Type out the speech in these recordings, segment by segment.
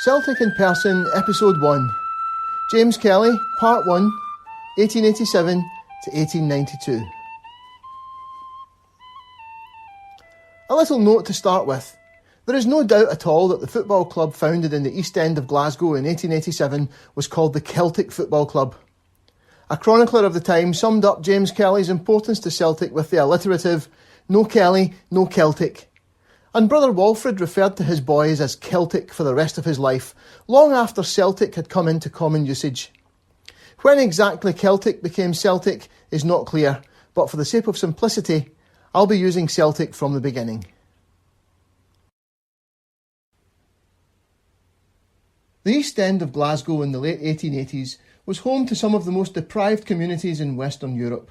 Celtic in Person, Episode 1. James Kelly, Part 1, 1887 to 1892. A little note to start with. There is no doubt at all that the football club founded in the East End of Glasgow in 1887 was called the Celtic Football Club. A chronicler of the time summed up James Kelly's importance to Celtic with the alliterative, "No Kelly, no Celtic." And Brother Walfrid referred to his boys as Celtic for the rest of his life, long after Celtic had come into common usage. When exactly Celtic became Celtic is not clear, but for the sake of simplicity, I'll be using Celtic from the beginning. The East End of Glasgow in the late 1880s was home to some of the most deprived communities in Western Europe.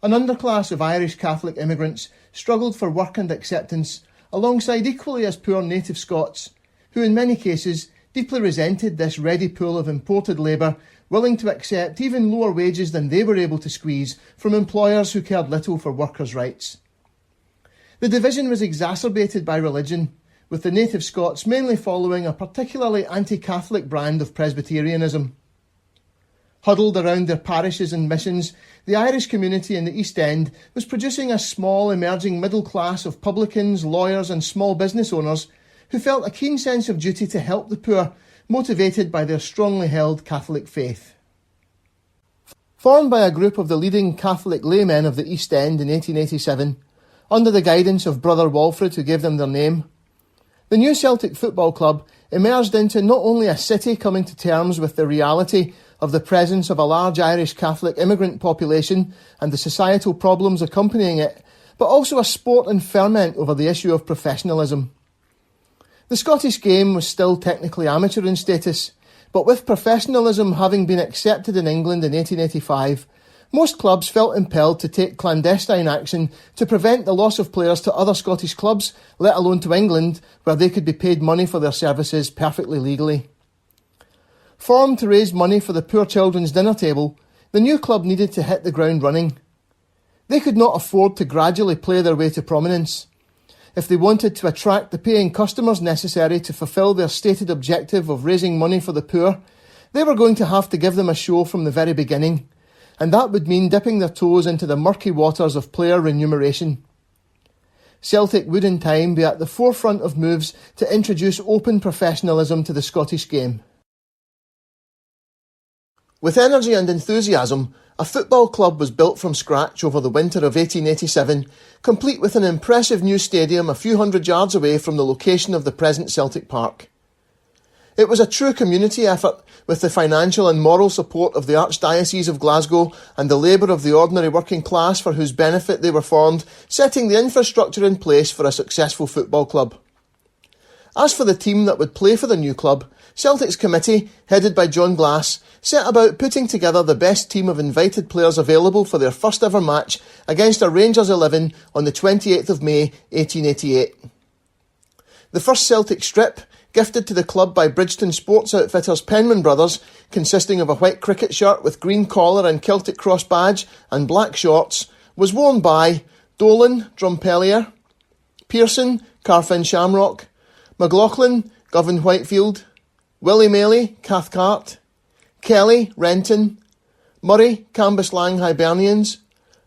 An underclass of Irish Catholic immigrants struggled for work and acceptance alongside equally as poor native Scots, who in many cases deeply resented this ready pool of imported labour willing to accept even lower wages than they were able to squeeze from employers who cared little for workers' rights. The division was exacerbated by religion, with the native Scots mainly following a particularly anti-Catholic brand of Presbyterianism. Huddled around their parishes and missions, the Irish community in the East End was producing a small emerging middle class of publicans, lawyers and small business owners who felt a keen sense of duty to help the poor, motivated by their strongly held Catholic faith. Formed by a group of the leading Catholic laymen of the East End in 1887, under the guidance of Brother Walfrid who gave them their name, the new Celtic Football Club emerged into not only a city coming to terms with the reality of the presence of a large Irish Catholic immigrant population and the societal problems accompanying it, but also a sport and ferment over the issue of professionalism. The Scottish game was still technically amateur in status, but with professionalism having been accepted in England in 1885, most clubs felt impelled to take clandestine action to prevent the loss of players to other Scottish clubs, let alone to England, where they could be paid money for their services perfectly legally. Formed to raise money for the poor children's dinner table, the new club needed to hit the ground running. They could not afford to gradually play their way to prominence. If they wanted to attract the paying customers necessary to fulfil their stated objective of raising money for the poor, they were going to have to give them a show from the very beginning, and that would mean dipping their toes into the murky waters of player remuneration. Celtic would in time be at the forefront of moves to introduce open professionalism to the Scottish game. With energy and enthusiasm, a football club was built from scratch over the winter of 1887, complete with an impressive new stadium a few hundred yards away from the location of the present Celtic Park. It was a true community effort, with the financial and moral support of the Archdiocese of Glasgow and the labour of the ordinary working class for whose benefit they were formed, setting the infrastructure in place for a successful football club. As for the team that would play for the new club, Celtic's committee, headed by John Glass, set about putting together the best team of invited players available for their first ever match against a Rangers 11 on the 28th of May 1888. The first Celtic strip, gifted to the club by Bridgeton sports outfitters Penman Brothers, consisting of a white cricket shirt with green collar and Celtic cross badge and black shorts, was worn by Dolan, Drumpellier, Pearson, Carfin Shamrock, McLaughlin, Govan Whitefield, Willie Maley, Cathcart, Kelly, Renton, Murray, Cambuslang Hibernians,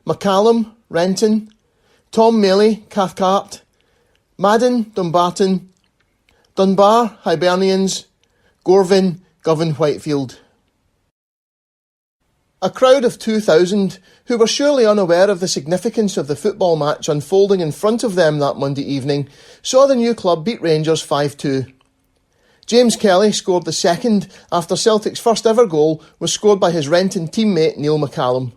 McCallum, Renton, Tom Maley, Cathcart, Madden, Dumbarton, Dunbar, Hibernians, Gorvin, Govan Whitefield. A crowd of 2,000, who were surely unaware of the significance of the football match unfolding in front of them that Monday evening, saw the new club beat Rangers 5-2. James Kelly scored the second after Celtic's first ever goal was scored by his Renton teammate Neil McCallum.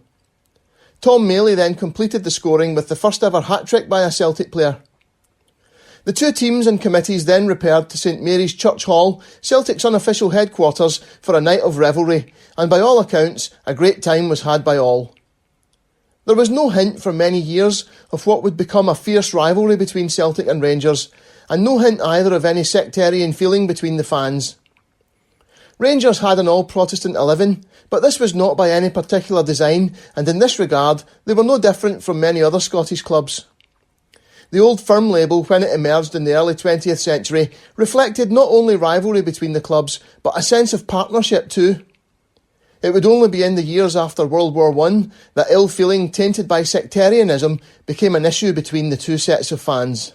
Tom Maley then completed the scoring with the first ever hat-trick by a Celtic player. The two teams and committees then repaired to St Mary's Church Hall, Celtic's unofficial headquarters, for a night of revelry, and by all accounts, a great time was had by all. There was no hint for many years of what would become a fierce rivalry between Celtic and Rangers, and no hint either of any sectarian feeling between the fans. Rangers had an all-Protestant 11, but this was not by any particular design, and in this regard, they were no different from many other Scottish clubs. The old firm label, when it emerged in the early 20th century, reflected not only rivalry between the clubs, but a sense of partnership too. It would only be in the years after World War I that ill-feeling tainted by sectarianism became an issue between the two sets of fans.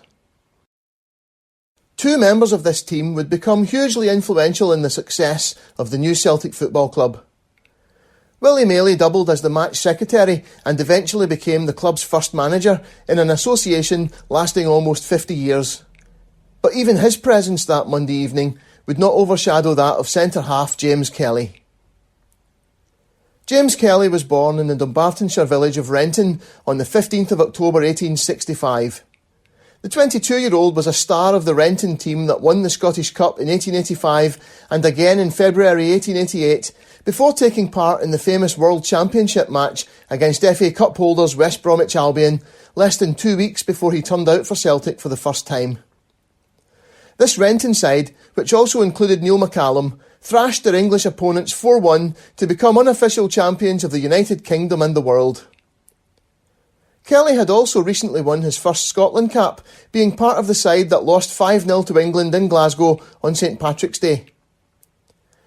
Two members of this team would become hugely influential in the success of the new Celtic Football Club. Willie Maley doubled as the match secretary and eventually became the club's first manager in an association lasting almost 50 years. But even his presence that Monday evening would not overshadow that of centre-half James Kelly. James Kelly was born in the Dumbartonshire village of Renton on the 15th of October 1865. The 22-year-old was a star of the Renton team that won the Scottish Cup in 1885 and again in February 1888, before taking part in the famous World Championship match against FA Cup holders West Bromwich Albion less than 2 weeks before he turned out for Celtic for the first time. This Renton side, which also included Neil McCallum, thrashed their English opponents 4-1 to become unofficial champions of the United Kingdom and the world. Kelly had also recently won his first Scotland cap, being part of the side that lost 5-0 to England in Glasgow on St Patrick's Day.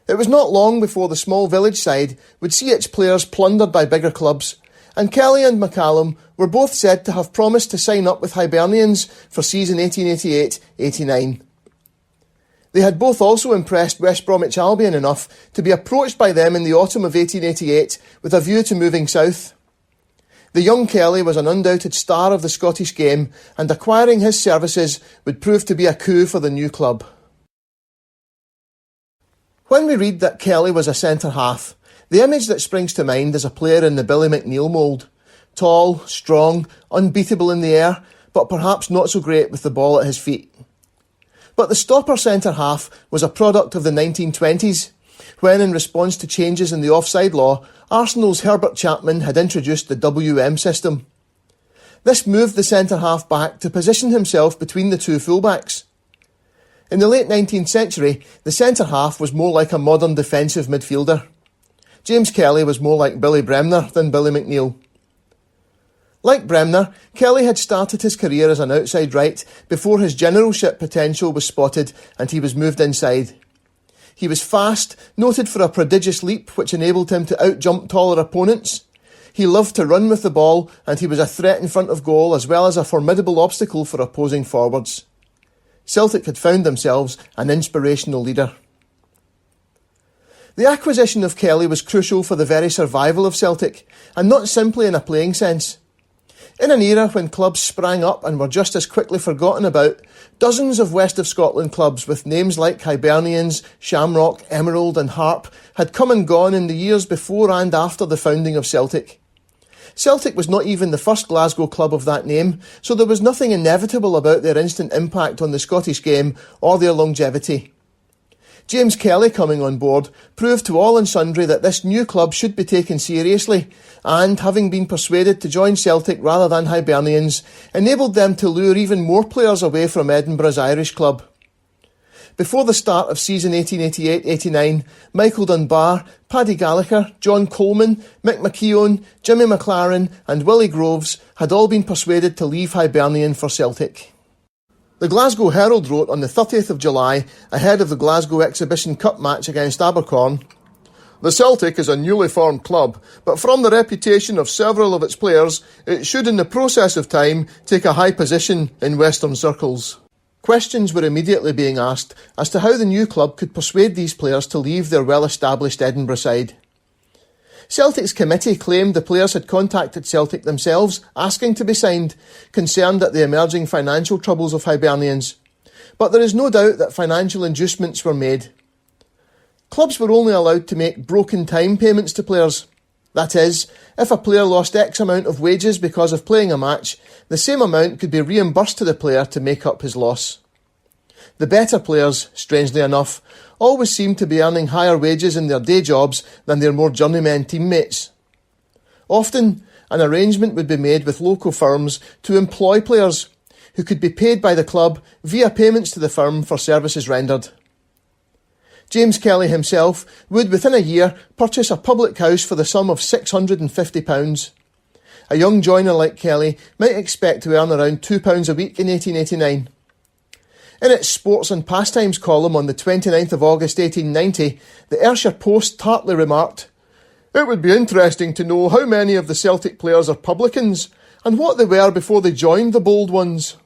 It was not long before the small village side would see its players plundered by bigger clubs, and Kelly and McCallum were both said to have promised to sign up with Hibernians for season 1888-89. They had both also impressed West Bromwich Albion enough to be approached by them in the autumn of 1888 with a view to moving south. The young Kelly was an undoubted star of the Scottish game, and acquiring his services would prove to be a coup for the new club. When we read that Kelly was a centre-half, the image that springs to mind is a player in the Billy McNeill mould. Tall, strong, unbeatable in the air, but perhaps not so great with the ball at his feet. But the stopper centre-half was a product of the 1920s, when, in response to changes in the offside law, Arsenal's Herbert Chapman had introduced the WM system. This moved the centre-half back to position himself between the two fullbacks. In the late 19th century, the centre-half was more like a modern defensive midfielder. James Kelly was more like Billy Bremner than Billy McNeill. Like Bremner, Kelly had started his career as an outside right before his generalship potential was spotted and he was moved inside. He was fast, noted for a prodigious leap which enabled him to outjump taller opponents. He loved to run with the ball, and he was a threat in front of goal as well as a formidable obstacle for opposing forwards. Celtic had found themselves an inspirational leader. The acquisition of Kelly was crucial for the very survival of Celtic, and not simply in a playing sense. In an era when clubs sprang up and were just as quickly forgotten about, dozens of West of Scotland clubs with names like Hibernians, Shamrock, Emerald and Harp had come and gone in the years before and after the founding of Celtic. Celtic was not even the first Glasgow club of that name, so there was nothing inevitable about their instant impact on the Scottish game or their longevity. James Kelly coming on board proved to all and sundry that this new club should be taken seriously, and, having been persuaded to join Celtic rather than Hibernians, enabled them to lure even more players away from Edinburgh's Irish club. Before the start of season 1888-89, Michael Dunbar, Paddy Gallagher, John Coleman, Mick McKeown, Jimmy McLaren and Willie Groves had all been persuaded to leave Hibernian for Celtic. The Glasgow Herald wrote on the 30th of July, ahead of the Glasgow Exhibition Cup match against Abercorn, "The Celtic is a newly formed club, but from the reputation of several of its players, it should in the process of time take a high position in Western circles." Questions were immediately being asked as to how the new club could persuade these players to leave their well-established Edinburgh side. Celtic's committee claimed the players had contacted Celtic themselves, asking to be signed, concerned at the emerging financial troubles of Hibernians. But there is no doubt that financial inducements were made. Clubs were only allowed to make broken time payments to players. That is, if a player lost X amount of wages because of playing a match, the same amount could be reimbursed to the player to make up his loss. The better players, strangely enough, always seemed to be earning higher wages in their day jobs than their more journeymen teammates. Often, an arrangement would be made with local firms to employ players, who could be paid by the club via payments to the firm for services rendered. James Kelly himself would, within a year, purchase a public house for the sum of £650. a young joiner like Kelly might expect to earn around £2 a week in 1889. In its Sports and Pastimes column on the 29th of August 1890, the Ayrshire Post tartly remarked, "It would be interesting to know how many of the Celtic players are publicans, and what they were before they joined the bold ones."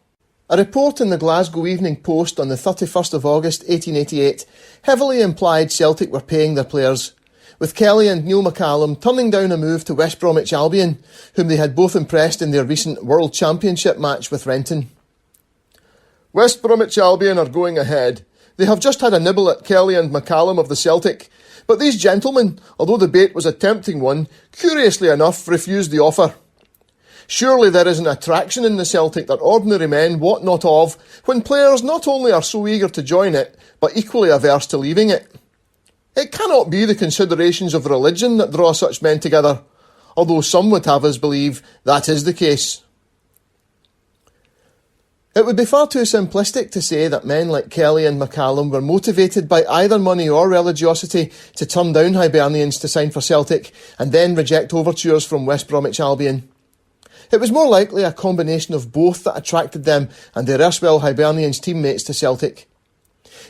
A report in the Glasgow Evening Post on the 31st of August 1888 heavily implied Celtic were paying their players, with Kelly and Neil McCallum turning down a move to West Bromwich Albion, whom they had both impressed in their recent World Championship match with Renton. "West Bromwich Albion are going ahead. They have just had a nibble at Kelly and McCallum of the Celtic, but these gentlemen, although the bait was a tempting one, curiously enough refused the offer. Surely there is an attraction in the Celtic that ordinary men wot not of, when players not only are so eager to join it, but equally averse to leaving it. It cannot be the considerations of religion that draw such men together, although some would have us believe that is the case." It would be far too simplistic to say that men like Kelly and McCallum were motivated by either money or religiosity to turn down Hibernians to sign for Celtic and then reject overtures from West Bromwich Albion. It was more likely a combination of both that attracted them and their erstwhile Hibernians teammates to Celtic.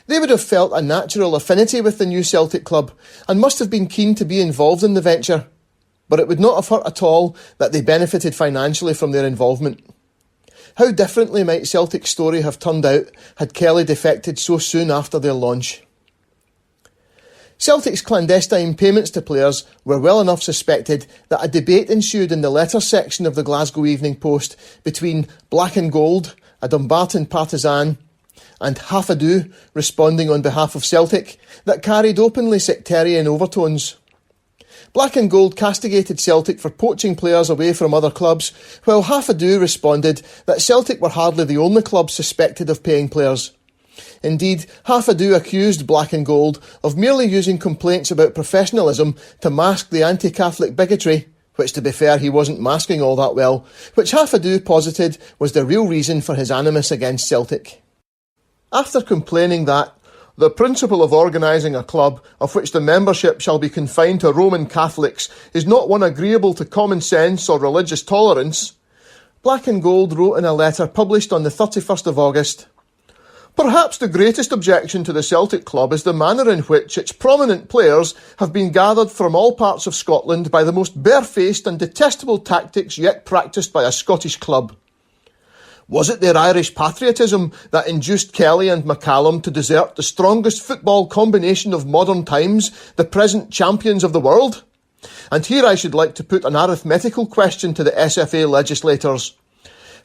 They would have felt a natural affinity with the new Celtic club and must have been keen to be involved in the venture, but it would not have hurt at all that they benefited financially from their involvement. How differently might Celtic's story have turned out had Kelly defected so soon after their launch? Celtic's clandestine payments to players were well enough suspected that a debate ensued in the letters section of the Glasgow Evening Post between Black and Gold, a Dumbarton partisan, and Half-a-Do, responding on behalf of Celtic, that carried openly sectarian overtones. Black and Gold castigated Celtic for poaching players away from other clubs, while Half-a-Do responded that Celtic were hardly the only club suspected of paying players. Indeed, Half-a-Do accused Black and Gold of merely using complaints about professionalism to mask the anti-Catholic bigotry, which, to be fair, he wasn't masking all that well, which Half-a-Do posited was the real reason for his animus against Celtic. After complaining that "the principle of organising a club of which the membership shall be confined to Roman Catholics is not one agreeable to common sense or religious tolerance," Black and Gold wrote in a letter published on the 31st of August, "Perhaps the greatest objection to the Celtic Club is the manner in which its prominent players have been gathered from all parts of Scotland by the most barefaced and detestable tactics yet practised by a Scottish club. Was it their Irish patriotism that induced Kelly and McCallum to desert the strongest football combination of modern times, the present champions of the world? And here I should like to put an arithmetical question to the SFA legislators.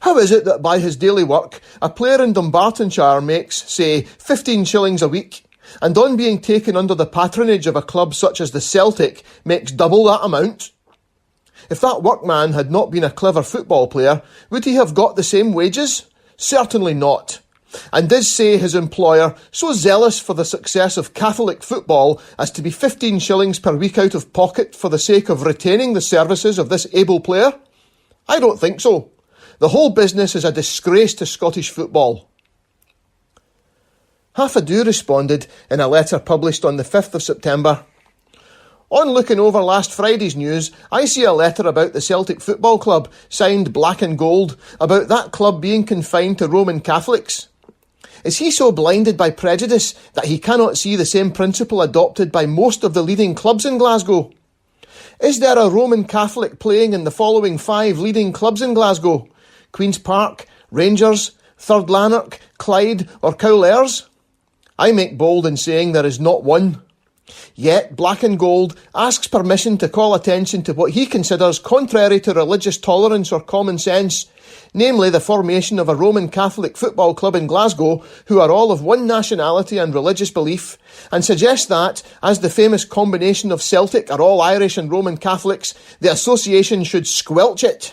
How is it that by his daily work, a player in Dumbartonshire makes, say, 15 shillings a week, and on being taken under the patronage of a club such as the Celtic, makes double that amount? If that workman had not been a clever football player, would he have got the same wages? Certainly not. And is, say, his employer so zealous for the success of Catholic football as to be 15 shillings per week out of pocket for the sake of retaining the services of this able player? I don't think so. The whole business is a disgrace to Scottish football." Half-a-Do responded in a letter published on the 5th of September. "On looking over last Friday's news, I see a letter about the Celtic Football Club, signed Black and Gold, about that club being confined to Roman Catholics. Is he so blinded by prejudice that he cannot see the same principle adopted by most of the leading clubs in Glasgow? Is there a Roman Catholic playing in the following 5 leading clubs in Glasgow? Queen's Park, Rangers, Third Lanark, Clyde or Cowlairs? I make bold in saying there is not one. Yet Black and Gold asks permission to call attention to what he considers contrary to religious tolerance or common sense, namely the formation of a Roman Catholic football club in Glasgow who are all of one nationality and religious belief, and suggests that, as the famous combination of Celtic are all Irish and Roman Catholics, the association should squelch it.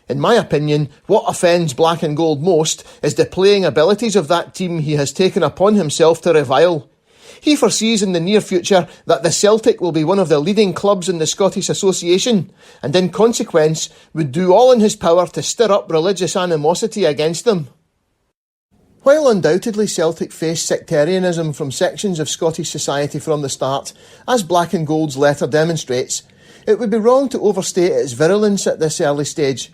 In my opinion, what offends Black and Gold most is the playing abilities of that team he has taken upon himself to revile. He foresees in the near future that the Celtic will be one of the leading clubs in the Scottish Association, and in consequence would do all in his power to stir up religious animosity against them." While undoubtedly Celtic faced sectarianism from sections of Scottish society from the start, as Black and Gold's letter demonstrates, It would be wrong to overstate its virulence at this early stage.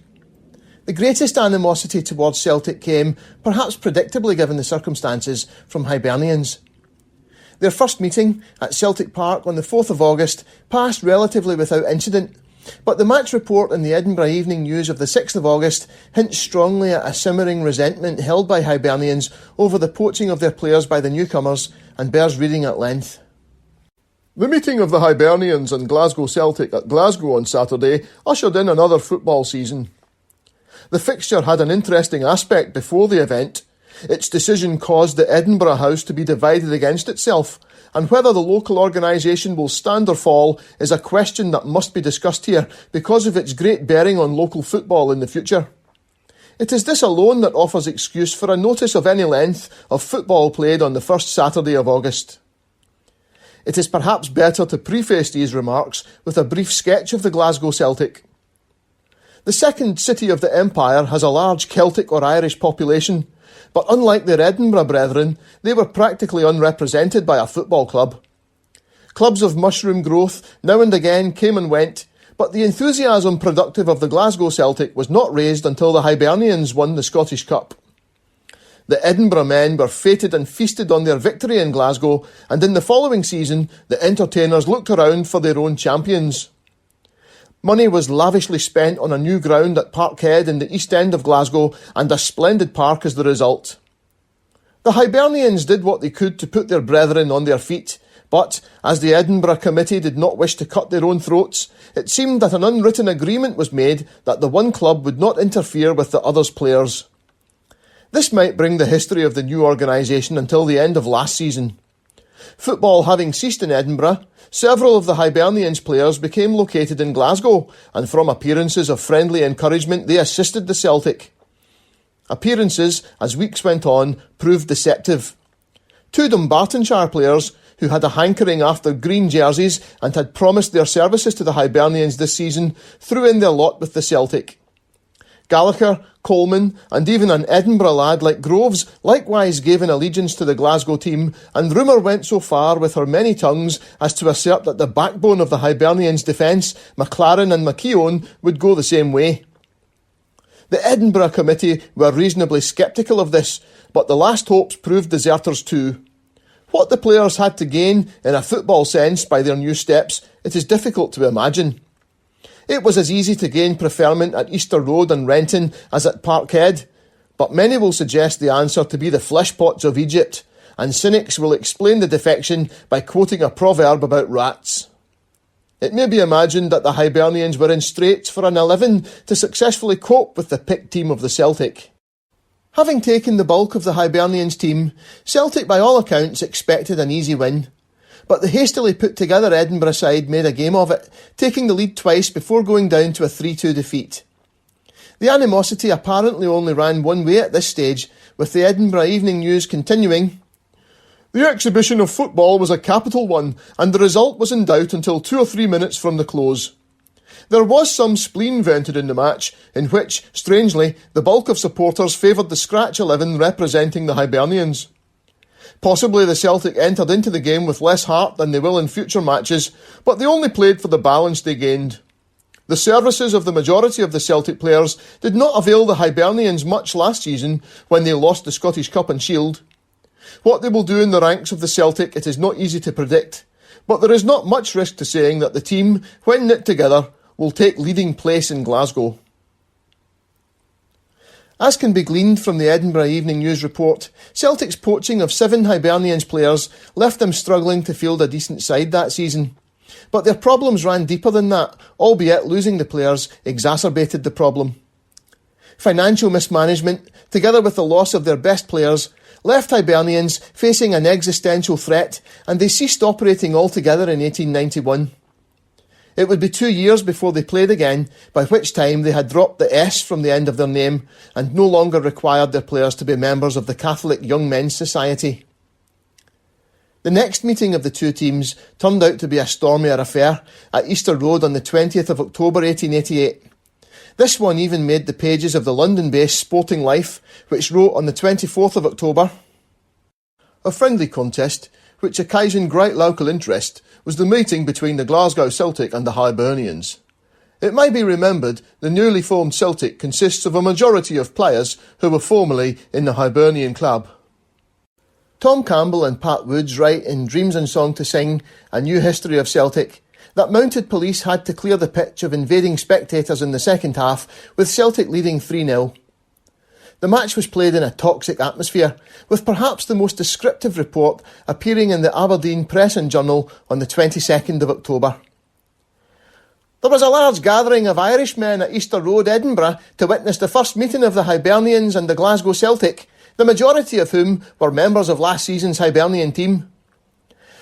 The greatest animosity towards Celtic came, perhaps predictably given the circumstances, from Hibernians. Their first meeting at Celtic Park on the 4th of August passed relatively without incident, but the match report in the Edinburgh Evening News of the 6th of August hints strongly at a simmering resentment held by Hibernians over the poaching of their players by the newcomers, and bears reading at length. The meeting of the Hibernians and Glasgow Celtic at Glasgow on Saturday ushered in another football season. The fixture had an interesting aspect before the event. Its decision caused the Edinburgh House to be divided against itself, and whether the local organisation will stand or fall is a question that must be discussed here because of its great bearing on local football in the future. It is this alone that offers excuse for a notice of any length of football played on the first Saturday of August. It is perhaps better to preface these remarks with a brief sketch of the Glasgow Celtic. The second city of the Empire has a large Celtic or Irish population, but unlike their Edinburgh brethren, they were practically unrepresented by a football club. Clubs of mushroom growth now and again came and went, but the enthusiasm productive of the Glasgow Celtic was not raised until the Hibernians won the Scottish Cup. The Edinburgh men were feted and feasted on their victory in Glasgow, and in the following season the entertainers looked around for their own champions. Money was lavishly spent on a new ground at Parkhead in the east end of Glasgow, and a splendid park as the result. The Hibernians did what they could to put their brethren on their feet, but, as the Edinburgh Committee did not wish to cut their own throats, it seemed that an unwritten agreement was made that the one club would not interfere with the other's players. This might bring the history of the new organisation until the end of last season. Football having ceased in Edinburgh, several of the Hibernians players became located in Glasgow, and from appearances of friendly encouragement they assisted the Celtic. Appearances, as weeks went on, proved deceptive. Two Dumbartonshire players, who had a hankering after green jerseys and had promised their services to the Hibernians this season, threw in their lot with the Celtic. Gallagher, Coleman, and even an Edinburgh lad like Groves likewise gave an allegiance to the Glasgow team, and rumour went so far with her many tongues as to assert that the backbone of the Hibernians' defence, McLaren and McKeown, would go the same way. The Edinburgh Committee were reasonably sceptical of this, but the last hopes proved deserters too. What the players had to gain, in a football sense, by their new steps, it is difficult to imagine. It was as easy to gain preferment at Easter Road and Renton as at Parkhead, but many will suggest the answer to be the fleshpots of Egypt, and cynics will explain the defection by quoting a proverb about rats. It may be imagined that the Hibernians were in straits for an 11 to successfully cope with the picked team of the Celtic. Having taken the bulk of the Hibernians team, Celtic by all accounts expected an easy win. But the hastily put together Edinburgh side made a game of it, taking the lead twice before going down to a 3-2 defeat. The animosity apparently only ran one way at this stage, with the Edinburgh Evening News continuing, "The exhibition of football was a capital one, and the result was in doubt until 2 or 3 minutes from the close. There was some spleen vented in the match, in which, strangely, the bulk of supporters favoured the scratch 11 representing the Hibernians. Possibly the Celtic entered into the game with less heart than they will in future matches, but they only played for the balance they gained. The services of the majority of the Celtic players did not avail the Hibernians much last season when they lost the Scottish Cup and Shield. What they will do in the ranks of the Celtic it is not easy to predict, but there is not much risk to saying that the team, when knit together, will take leading place in Glasgow." As can be gleaned from the Edinburgh Evening News report, Celtic's poaching of 7 Hibernians players left them struggling to field a decent side that season. But their problems ran deeper than that, albeit losing the players exacerbated the problem. Financial mismanagement, together with the loss of their best players, left Hibernians facing an existential threat, and they ceased operating altogether in 1891. It would be 2 years before they played again, by which time they had dropped the S from the end of their name and no longer required their players to be members of the Catholic Young Men's Society. The next meeting of the two teams turned out to be a stormier affair at Easter Road on the 20th of October 1888. This one even made the pages of the London-based Sporting Life, which wrote on the 24th of October, "A friendly contest, which occasioned great local interest, was the meeting between the Glasgow Celtic and the Hibernians. It may be remembered the newly formed Celtic consists of a majority of players who were formerly in the Hibernian club. Tom Campbell and Pat Woods write in Dreams and Song to Sing, A New History of Celtic, that mounted police had to clear the pitch of invading spectators in the second half, with Celtic leading 3-0. The match was played in a toxic atmosphere, with perhaps the most descriptive report appearing in the Aberdeen Press and Journal on the 22nd of October. There was a large gathering of Irishmen at Easter Road, Edinburgh, to witness the first meeting of the Hibernians and the Glasgow Celtic, the majority of whom were members of last season's Hibernian team.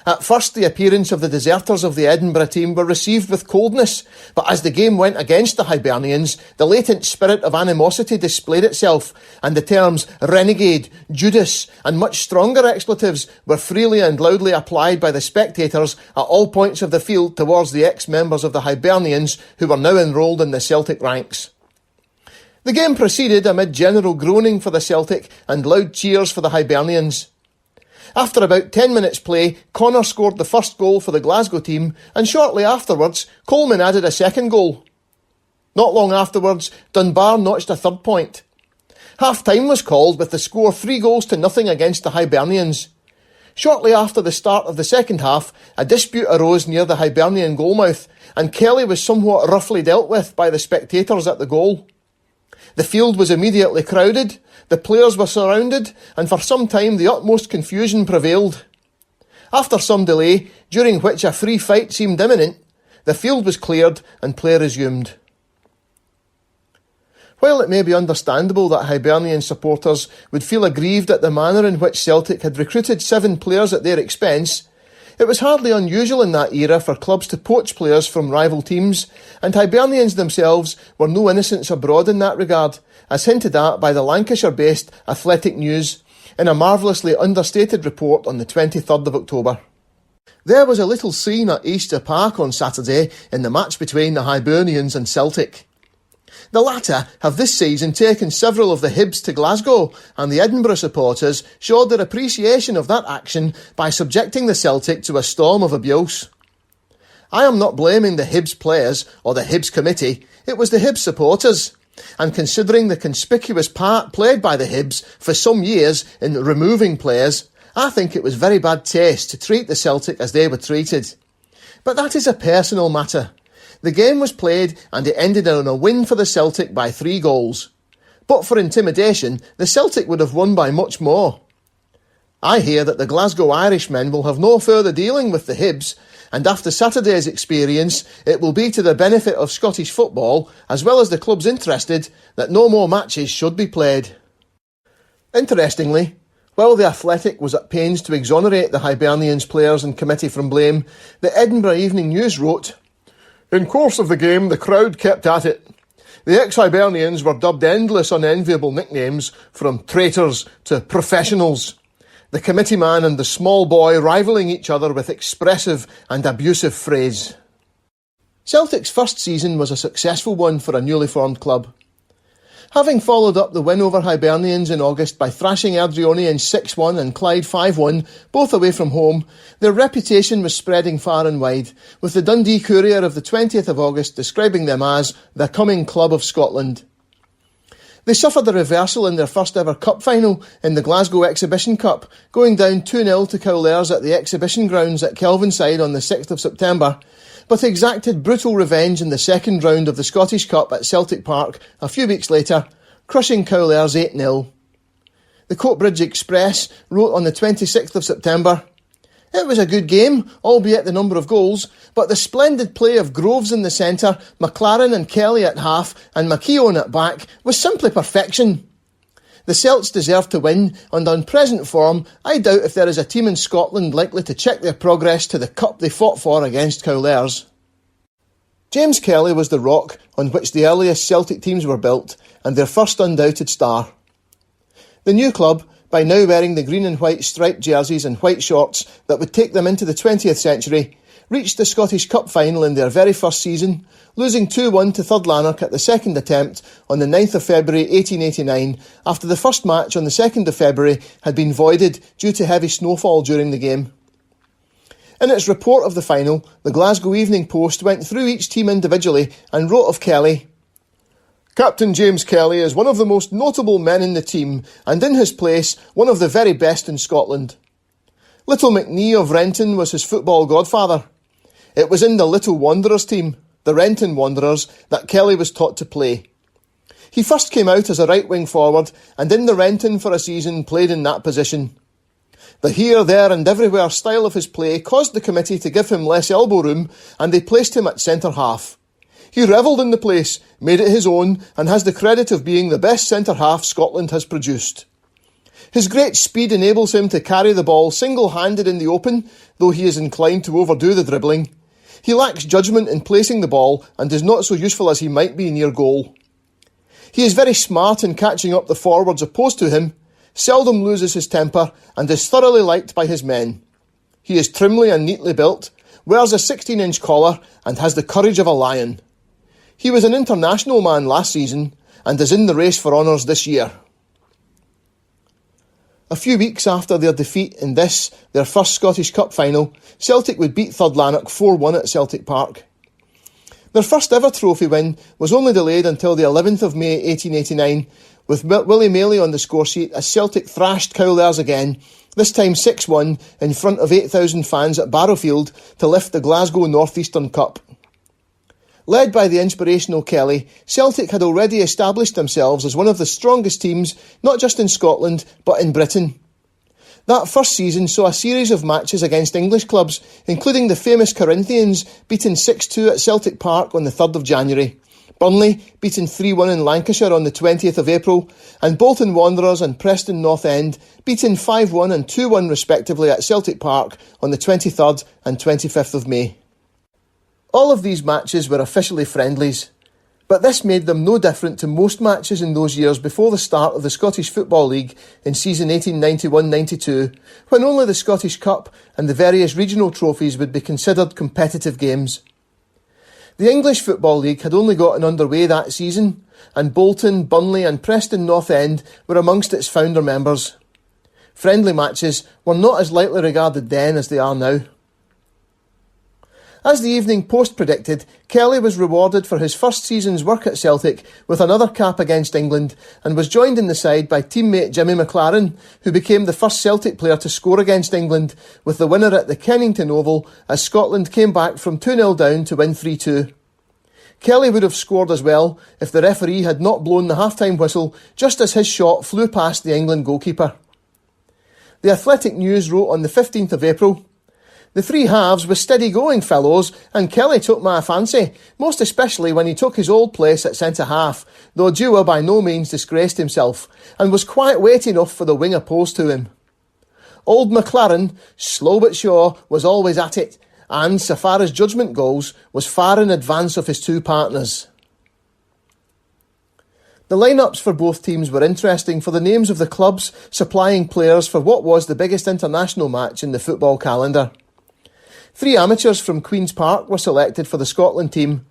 At first, the appearance of the deserters of the Edinburgh team were received with coldness, but as the game went against the Hibernians, the latent spirit of animosity displayed itself, and the terms renegade, Judas, and much stronger expletives were freely and loudly applied by the spectators at all points of the field towards the ex-members of the Hibernians who were now enrolled in the Celtic ranks. The game proceeded amid general groaning for the Celtic and loud cheers for the Hibernians. After about 10 minutes play, Connor scored the first goal for the Glasgow team, and shortly afterwards, Coleman added a second goal. Not long afterwards, Dunbar notched a third point. Half-time was called with the score 3-0 against the Hibernians. Shortly after the start of the second half, a dispute arose near the Hibernian goalmouth, and Kelly was somewhat roughly dealt with by the spectators at the goal. The field was immediately crowded, the players were surrounded, and for some time the utmost confusion prevailed. After some delay, during which a free fight seemed imminent, the field was cleared and play resumed. While it may be understandable that Hibernian supporters would feel aggrieved at the manner in which Celtic had recruited 7 players at their expense, it was hardly unusual in that era for clubs to poach players from rival teams, and Hibernians themselves were no innocents abroad in that regard, as hinted at by the Lancashire-based Athletic News in a marvellously understated report on the 23rd of October. There was a little scene at Easter Park on Saturday in the match between the Hibernians and Celtic. The latter have this season taken several of the Hibs to Glasgow, and the Edinburgh supporters showed their appreciation of that action by subjecting the Celtic to a storm of abuse. I am not blaming the Hibs players or the Hibs committee, it was the Hibs supporters. And considering the conspicuous part played by the Hibs for some years in removing players, I think it was very bad taste to treat the Celtic as they were treated. But that is a personal matter. The game was played and it ended in a win for the Celtic by 3 goals. But for intimidation, the Celtic would have won by much more. I hear that the Glasgow Irishmen will have no further dealing with the Hibs, and after Saturday's experience, it will be to the benefit of Scottish football, as well as the clubs interested, that no more matches should be played. Interestingly, while the Athletic was at pains to exonerate the Hibernians players and committee from blame, the Edinburgh Evening News wrote, "In course of the game, the crowd kept at it. The ex-Hibernians were dubbed endless unenviable nicknames, from traitors to professionals. The committee man and the small boy rivalling each other with expressive and abusive phrase." Celtic's first season was a successful one for a newly formed club. Having followed up the win over Hibernians in August by thrashing Ardrionie 6-1 and Clyde 5-1, both away from home, their reputation was spreading far and wide, with the Dundee Courier of the 20th of August describing them as the coming club of Scotland. They suffered a reversal in their first ever cup final in the Glasgow Exhibition Cup, going down 2-0 to Cowlairs at the exhibition grounds at Kelvinside on the 6th of September, but exacted brutal revenge in the second round of the Scottish Cup at Celtic Park a few weeks later, crushing Cowlairs 8-0. The Coatbridge Express wrote on the 26th of September, "It was a good game, albeit the number of goals, but the splendid play of Groves in the centre, McLaren and Kelly at half, and McKeown at back was simply perfection. The Celts deserved to win, and on present form, I doubt if there is a team in Scotland likely to check their progress to the cup they fought for against Cowlairs." James Kelly was the rock on which the earliest Celtic teams were built, and their first undoubted star. The new club, by now wearing the green and white striped jerseys and white shorts that would take them into the 20th century, reached the Scottish Cup final in their very first season, losing 2-1 to Third Lanark at the second attempt on the 9th of February 1889, after the first match on the 2nd of February had been voided due to heavy snowfall during the game. In its report of the final, the Glasgow Evening Post went through each team individually and wrote of Kelly, "Captain James Kelly is one of the most notable men in the team and in his place one of the very best in Scotland. Little McNee of Renton was his football godfather. It was in the Little Wanderers team, the Renton Wanderers, that Kelly was taught to play. He first came out as a right-wing forward and in the Renton for a season played in that position. The here, there and everywhere style of his play caused the committee to give him less elbow room and they placed him at centre-half. He revelled in the place, made it his own and has the credit of being the best centre-half Scotland has produced. His great speed enables him to carry the ball single-handed in the open, though he is inclined to overdo the dribbling. He lacks judgment in placing the ball and is not so useful as he might be near goal. He is very smart in catching up the forwards opposed to him, seldom loses his temper and is thoroughly liked by his men. He is trimly and neatly built, wears a 16-inch collar and has the courage of a lion. He was an international man last season and is in the race for honours this year." A few weeks after their defeat in this, their first Scottish Cup final, Celtic would beat Third Lanark 4-1 at Celtic Park. Their first ever trophy win was only delayed until the 11th of May 1889, with Willie Maley on the score sheet as Celtic thrashed Cowlairs again, this time 6-1 in front of 8,000 fans at Barrowfield to lift the Glasgow North Eastern Cup. Led by the inspirational Kelly, Celtic had already established themselves as one of the strongest teams, not just in Scotland, but in Britain. That first season saw a series of matches against English clubs, including the famous Corinthians, beaten 6-2 at Celtic Park on the 3rd of January, Burnley, beaten 3-1 in Lancashire on the 20th of April, and Bolton Wanderers and Preston North End, beaten 5-1 and 2-1 respectively at Celtic Park on the 23rd and 25th of May. All of these matches were officially friendlies, but this made them no different to most matches in those years before the start of the Scottish Football League in season 1891-92, when only the Scottish Cup and the various regional trophies would be considered competitive games. The English Football League had only gotten underway that season, and Bolton, Burnley and Preston North End were amongst its founder members. Friendly matches were not as lightly regarded then as they are now. As the Evening Post predicted, Kelly was rewarded for his first season's work at Celtic with another cap against England and was joined in the side by teammate Jimmy McLaren, who became the first Celtic player to score against England, with the winner at the Kennington Oval as Scotland came back from 2-0 down to win 3-2. Kelly would have scored as well if the referee had not blown the half-time whistle just as his shot flew past the England goalkeeper. The Athletic News wrote on the 15th of April, "The three halves was steady going, fellows, and Kelly took my fancy, most especially when he took his old place at centre-half, though Dewar by no means disgraced himself, and was quite weight enough for the wing opposed to him. Old McLaren, slow but sure, was always at it, and, so far as judgment goes, was far in advance of his two partners." The lineups for both teams were interesting for the names of the clubs supplying players for what was the biggest international match in the football calendar. 3 amateurs from Queen's Park were selected for the Scotland team.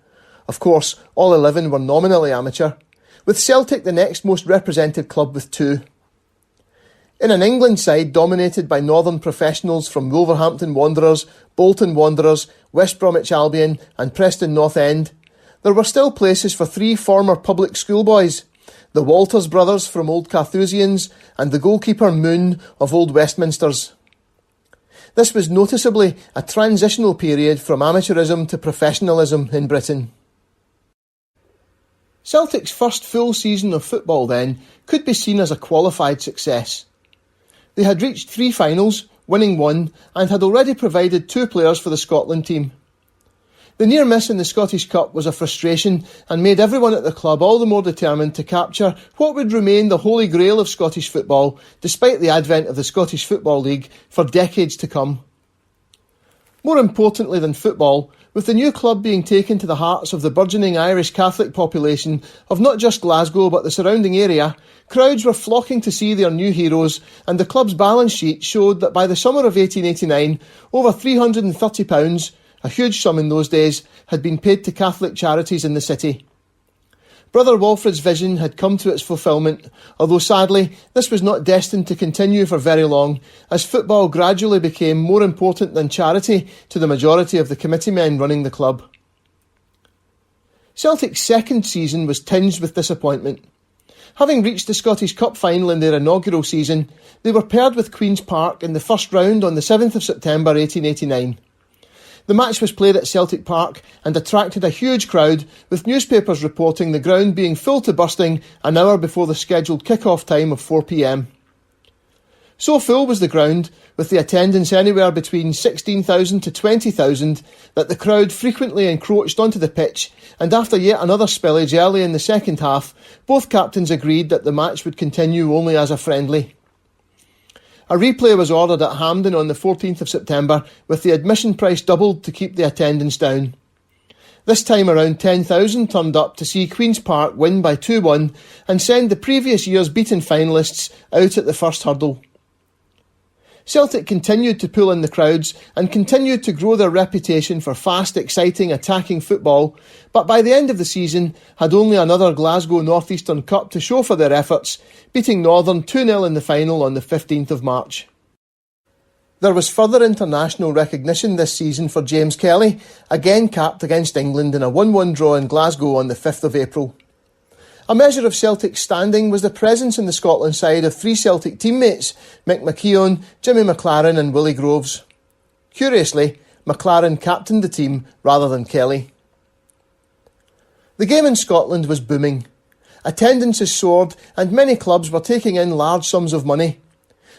Of course, all 11 were nominally amateur, with Celtic the next most represented club with 2. In an England side dominated by northern professionals from Wolverhampton Wanderers, Bolton Wanderers, West Bromwich Albion and Preston North End, there were still places for 3 former public schoolboys, the Walters brothers from Old Carthusians and the goalkeeper Moon of Old Westminsters. This was noticeably a transitional period from amateurism to professionalism in Britain. Celtic's first full season of football then could be seen as a qualified success. They had reached 3 finals, winning 1, and had already provided 2 players for the Scotland team. The near miss in the Scottish Cup was a frustration and made everyone at the club all the more determined to capture what would remain the holy grail of Scottish football, despite the advent of the Scottish Football League, for decades to come. More importantly than football, with the new club being taken to the hearts of the burgeoning Irish Catholic population of not just Glasgow but the surrounding area, crowds were flocking to see their new heroes, and the club's balance sheet showed that by the summer of 1889, over £330, a huge sum in those days, had been paid to Catholic charities in the city. Brother Walfred's vision had come to its fulfilment, although sadly this was not destined to continue for very long, as football gradually became more important than charity to the majority of the committee men running the club. Celtic's second season was tinged with disappointment. Having reached the Scottish Cup final in their inaugural season, they were paired with Queen's Park in the first round on the 7th of September 1889. The match was played at Celtic Park and attracted a huge crowd, with newspapers reporting the ground being full to bursting an hour before the scheduled kick-off time of 4 p.m. So full was the ground, with the attendance anywhere between 16,000 to 20,000, that the crowd frequently encroached onto the pitch, and after yet another spillage early in the second half, both captains agreed that the match would continue only as a friendly. A replay was ordered at Hampden on the 14th of September, with the admission price doubled to keep the attendance down. This time around 10,000 turned up to see Queen's Park win by 2-1 and send the previous year's beaten finalists out at the first hurdle. Celtic continued to pull in the crowds and continued to grow their reputation for fast, exciting, attacking football, but by the end of the season had only another Glasgow North Eastern Cup to show for their efforts, beating Northern 2-0 in the final on the 15th of March. There was further international recognition this season for James Kelly, again capped against England in a 1-1 draw in Glasgow on the 5th of April. A measure of Celtic's standing was the presence in the Scotland side of three Celtic teammates, Mick McKeown, Jimmy McLaren and Willie Groves. Curiously, McLaren captained the team rather than Kelly. The game in Scotland was booming. Attendances soared and many clubs were taking in large sums of money.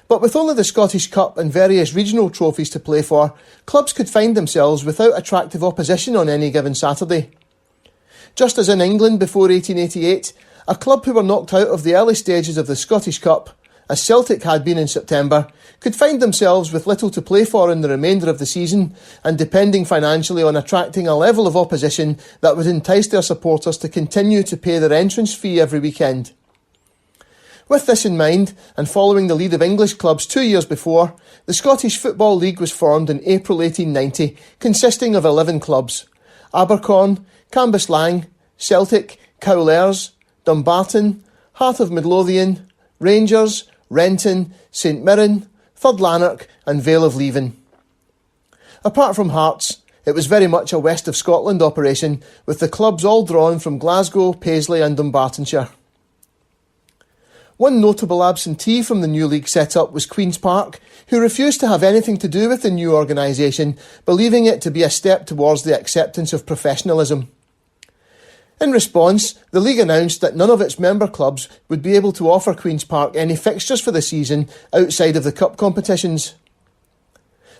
But with only the Scottish Cup and various regional trophies to play for, clubs could find themselves without attractive opposition on any given Saturday. Just as in England before 1888, a club who were knocked out of the early stages of the Scottish Cup, as Celtic had been in September, could find themselves with little to play for in the remainder of the season and depending financially on attracting a level of opposition that would entice their supporters to continue to pay their entrance fee every weekend. With this in mind, and following the lead of English clubs 2 years before, the Scottish Football League was formed in April 1890, consisting of 11 clubs: Abercorn, Cambuslang, Celtic, Cowlairs, Dumbarton, Heart of Midlothian, Rangers, Renton, St Mirren, Third Lanark and Vale of Leven. Apart from Hearts, it was very much a West of Scotland operation, with the clubs all drawn from Glasgow, Paisley and Dumbartonshire. One notable absentee from the new league set-up was Queen's Park, who refused to have anything to do with the new organisation, believing it to be a step towards the acceptance of professionalism. In response, the league announced that none of its member clubs would be able to offer Queen's Park any fixtures for the season outside of the cup competitions.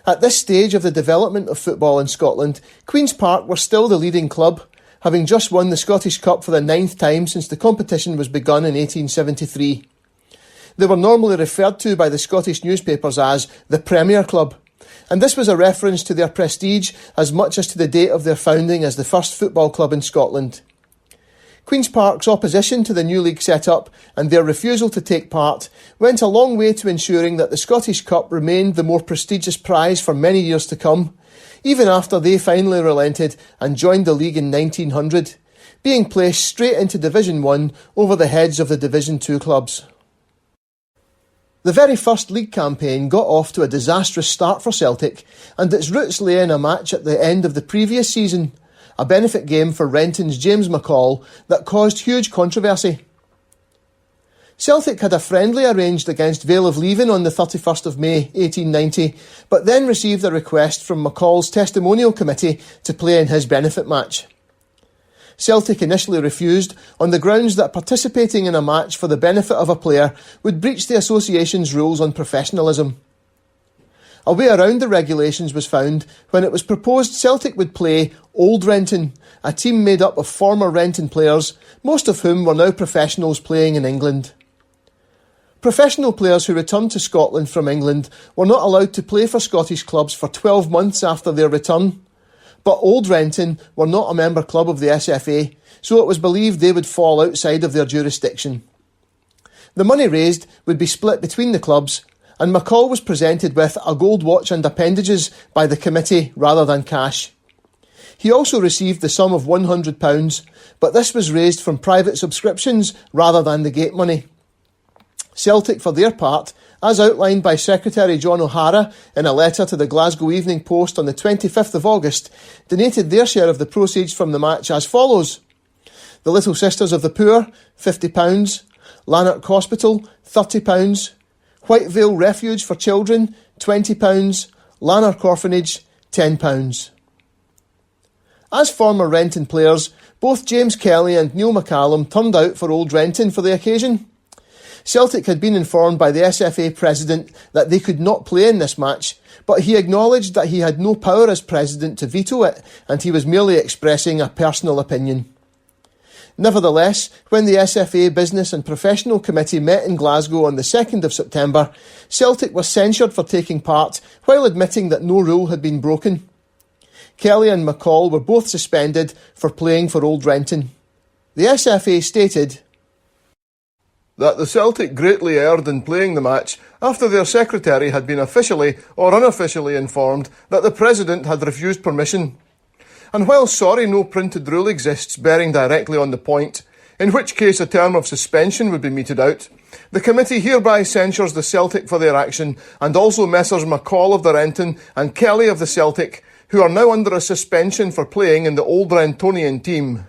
At this stage of the development of football in Scotland, Queen's Park were still the leading club, having just won the Scottish Cup for the 9th time since the competition was begun in 1873. They were normally referred to by the Scottish newspapers as the Premier Club, and this was a reference to their prestige as much as to the date of their founding as the first football club in Scotland. Queen's Park's opposition to the new league set-up and their refusal to take part went a long way to ensuring that the Scottish Cup remained the more prestigious prize for many years to come, even after they finally relented and joined the league in 1900, being placed straight into Division 1 over the heads of the Division 2 clubs. The very first league campaign got off to a disastrous start for Celtic, and its roots lay in a match at the end of the previous season, a benefit game for Renton's James McCall that caused huge controversy. Celtic had a friendly arranged against Vale of Leven on the 31st of May 1890, but then received a request from McCall's testimonial committee to play in his benefit match. Celtic initially refused on the grounds that participating in a match for the benefit of a player would breach the association's rules on professionalism. A way around the regulations was found when it was proposed Celtic would play Old Renton, a team made up of former Renton players, most of whom were now professionals playing in England. Professional players who returned to Scotland from England were not allowed to play for Scottish clubs for 12 months after their return, but Old Renton were not a member club of the SFA, so it was believed they would fall outside of their jurisdiction. The money raised would be split between the clubs, and McCall was presented with a gold watch and appendages by the committee rather than cash. He also received the sum of £100, but this was raised from private subscriptions rather than the gate money. Celtic, for their part, as outlined by Secretary John O'Hara in a letter to the Glasgow Evening Post on the 25th of August, donated their share of the proceeds from the match as follows. The Little Sisters of the Poor, £50. Lanark Hospital, £30. Whitevale Refuge for Children, £20. Lanark Orphanage, £10. As former Renton players, both James Kelly and Neil McCallum turned out for Old Renton for the occasion. Celtic had been informed by the SFA president that they could not play in this match, but he acknowledged that he had no power as president to veto it, and he was merely expressing a personal opinion. Nevertheless, when the SFA Business and Professional Committee met in Glasgow on the 2nd of September, Celtic was censured for taking part while admitting that no rule had been broken. Kelly and McCall were both suspended for playing for Old Renton. The SFA stated that the Celtic greatly erred in playing the match after their secretary had been officially or unofficially informed that the president had refused permission. And while sorry no printed rule exists bearing directly on the point, in which case a term of suspension would be meted out, the committee hereby censures the Celtic for their action and also Messrs McCall of the Renton and Kelly of the Celtic, who are now under a suspension for playing in the Old Rentonian team.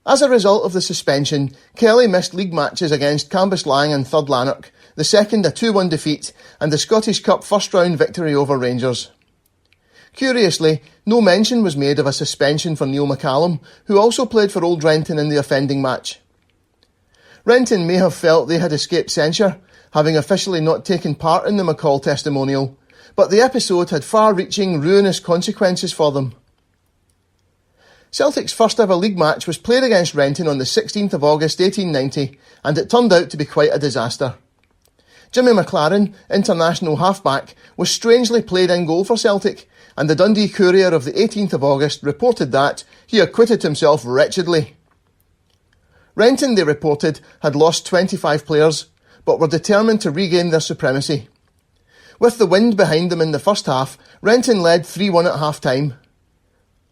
As a result of the suspension, Kelly missed league matches against Cambuslang and 3rd Lanark, the second a 2-1 defeat, and the Scottish Cup first-round victory over Rangers. Curiously, no mention was made of a suspension for Neil McCallum, who also played for Old Renton in the offending match. Renton may have felt they had escaped censure, having officially not taken part in the McCall testimonial, but the episode had far-reaching, ruinous consequences for them. Celtic's first ever league match was played against Renton on the 16th of August 1890, and it turned out to be quite a disaster. Jimmy McLaren, international halfback, was strangely played in goal for Celtic, and the Dundee Courier of the 18th of August reported that he acquitted himself wretchedly. Renton, they reported, had lost 25 players, but were determined to regain their supremacy. With the wind behind them in the first half, Renton led 3-1 at half-time.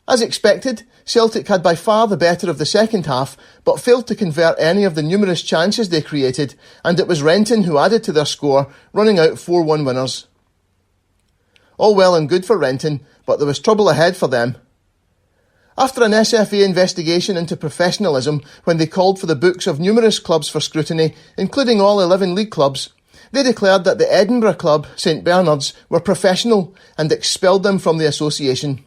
As expected, Celtic had by far the better of the second half, but failed to convert any of the numerous chances they created, and it was Renton who added to their score, running out 4-1 winners. All well and good for Renton, but there was trouble ahead for them. After an SFA investigation into professionalism, when they called for the books of numerous clubs for scrutiny, including all 11 league clubs, they declared that the Edinburgh club, St Bernard's, were professional and expelled them from the association.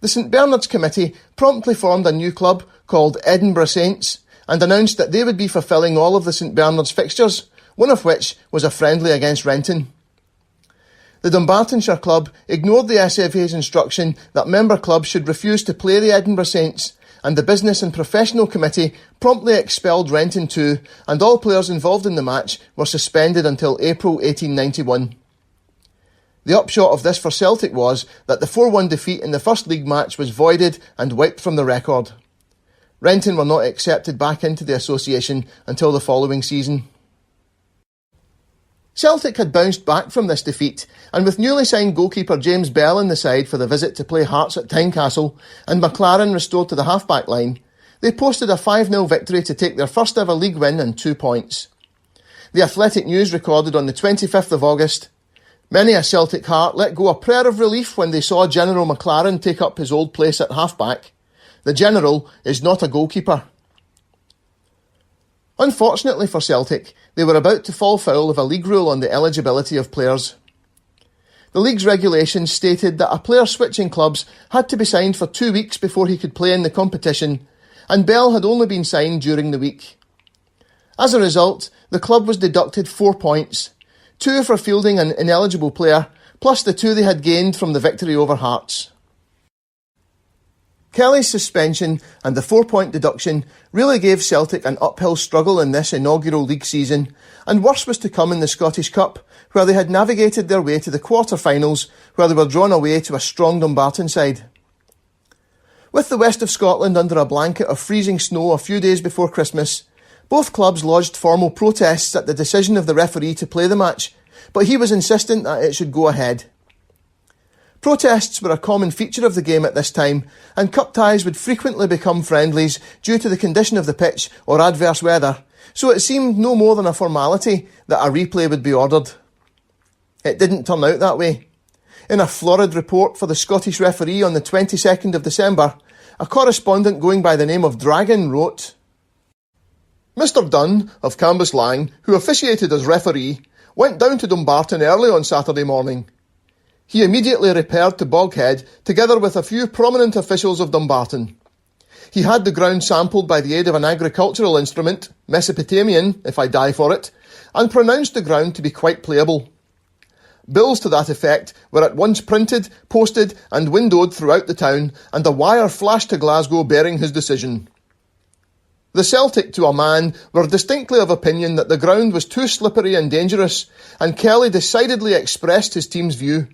The St Bernard's Committee promptly formed a new club called Edinburgh Saints and announced that they would be fulfilling all of the St Bernard's fixtures, one of which was a friendly against Renton. The Dumbartonshire club ignored the SFA's instruction that member clubs should refuse to play the Edinburgh Saints, and the Business and Professional Committee promptly expelled Renton too, and all players involved in the match were suspended until April 1891. The upshot of this for Celtic was that the 4-1 defeat in the first league match was voided and wiped from the record. Renton were not accepted back into the association until the following season. Celtic had bounced back from this defeat, and with newly signed goalkeeper James Bell in the side for the visit to play Hearts at Tynecastle and McLaren restored to the half-back line, they posted a 5-0 victory to take their first ever league win and 2 points. The Athletic News recorded on the 25th of August, "Many a Celtic heart let go a prayer of relief when they saw General McLaren take up his old place at half-back. The General is not a goalkeeper." Unfortunately for Celtic, they were about to fall foul of a league rule on the eligibility of players. The league's regulations stated that a player switching clubs had to be signed for 2 weeks before he could play in the competition, and Bell had only been signed during the week. As a result, the club was deducted 4 points, 2 for fielding an ineligible player, plus the 2 they had gained from the victory over Hearts. Kelly's suspension and the 4-point deduction really gave Celtic an uphill struggle in this inaugural league season, and worse was to come in the Scottish Cup, where they had navigated their way to the quarter-finals, where they were drawn away to a strong Dumbarton side. With the west of Scotland under a blanket of freezing snow a few days before Christmas, both clubs lodged formal protests at the decision of the referee to play the match, but he was insistent that it should go ahead. Protests were a common feature of the game at this time, and cup ties would frequently become friendlies due to the condition of the pitch or adverse weather, so it seemed no more than a formality that a replay would be ordered. It didn't turn out that way. In a florid report for the Scottish referee on the 22nd of December, a correspondent going by the name of Dragon wrote, "Mr Dunn of Cambuslang, who officiated as referee, went down to Dumbarton early on Saturday morning. He immediately repaired to Boghead together with a few prominent officials of Dumbarton. He had the ground sampled by the aid of an agricultural instrument, Mesopotamian, if I die for it, and pronounced the ground to be quite playable. Bills to that effect were at once printed, posted and windowed throughout the town, and a wire flashed to Glasgow bearing his decision. The Celtic, to a man, were distinctly of opinion that the ground was too slippery and dangerous, and Kelly decidedly expressed his team's view.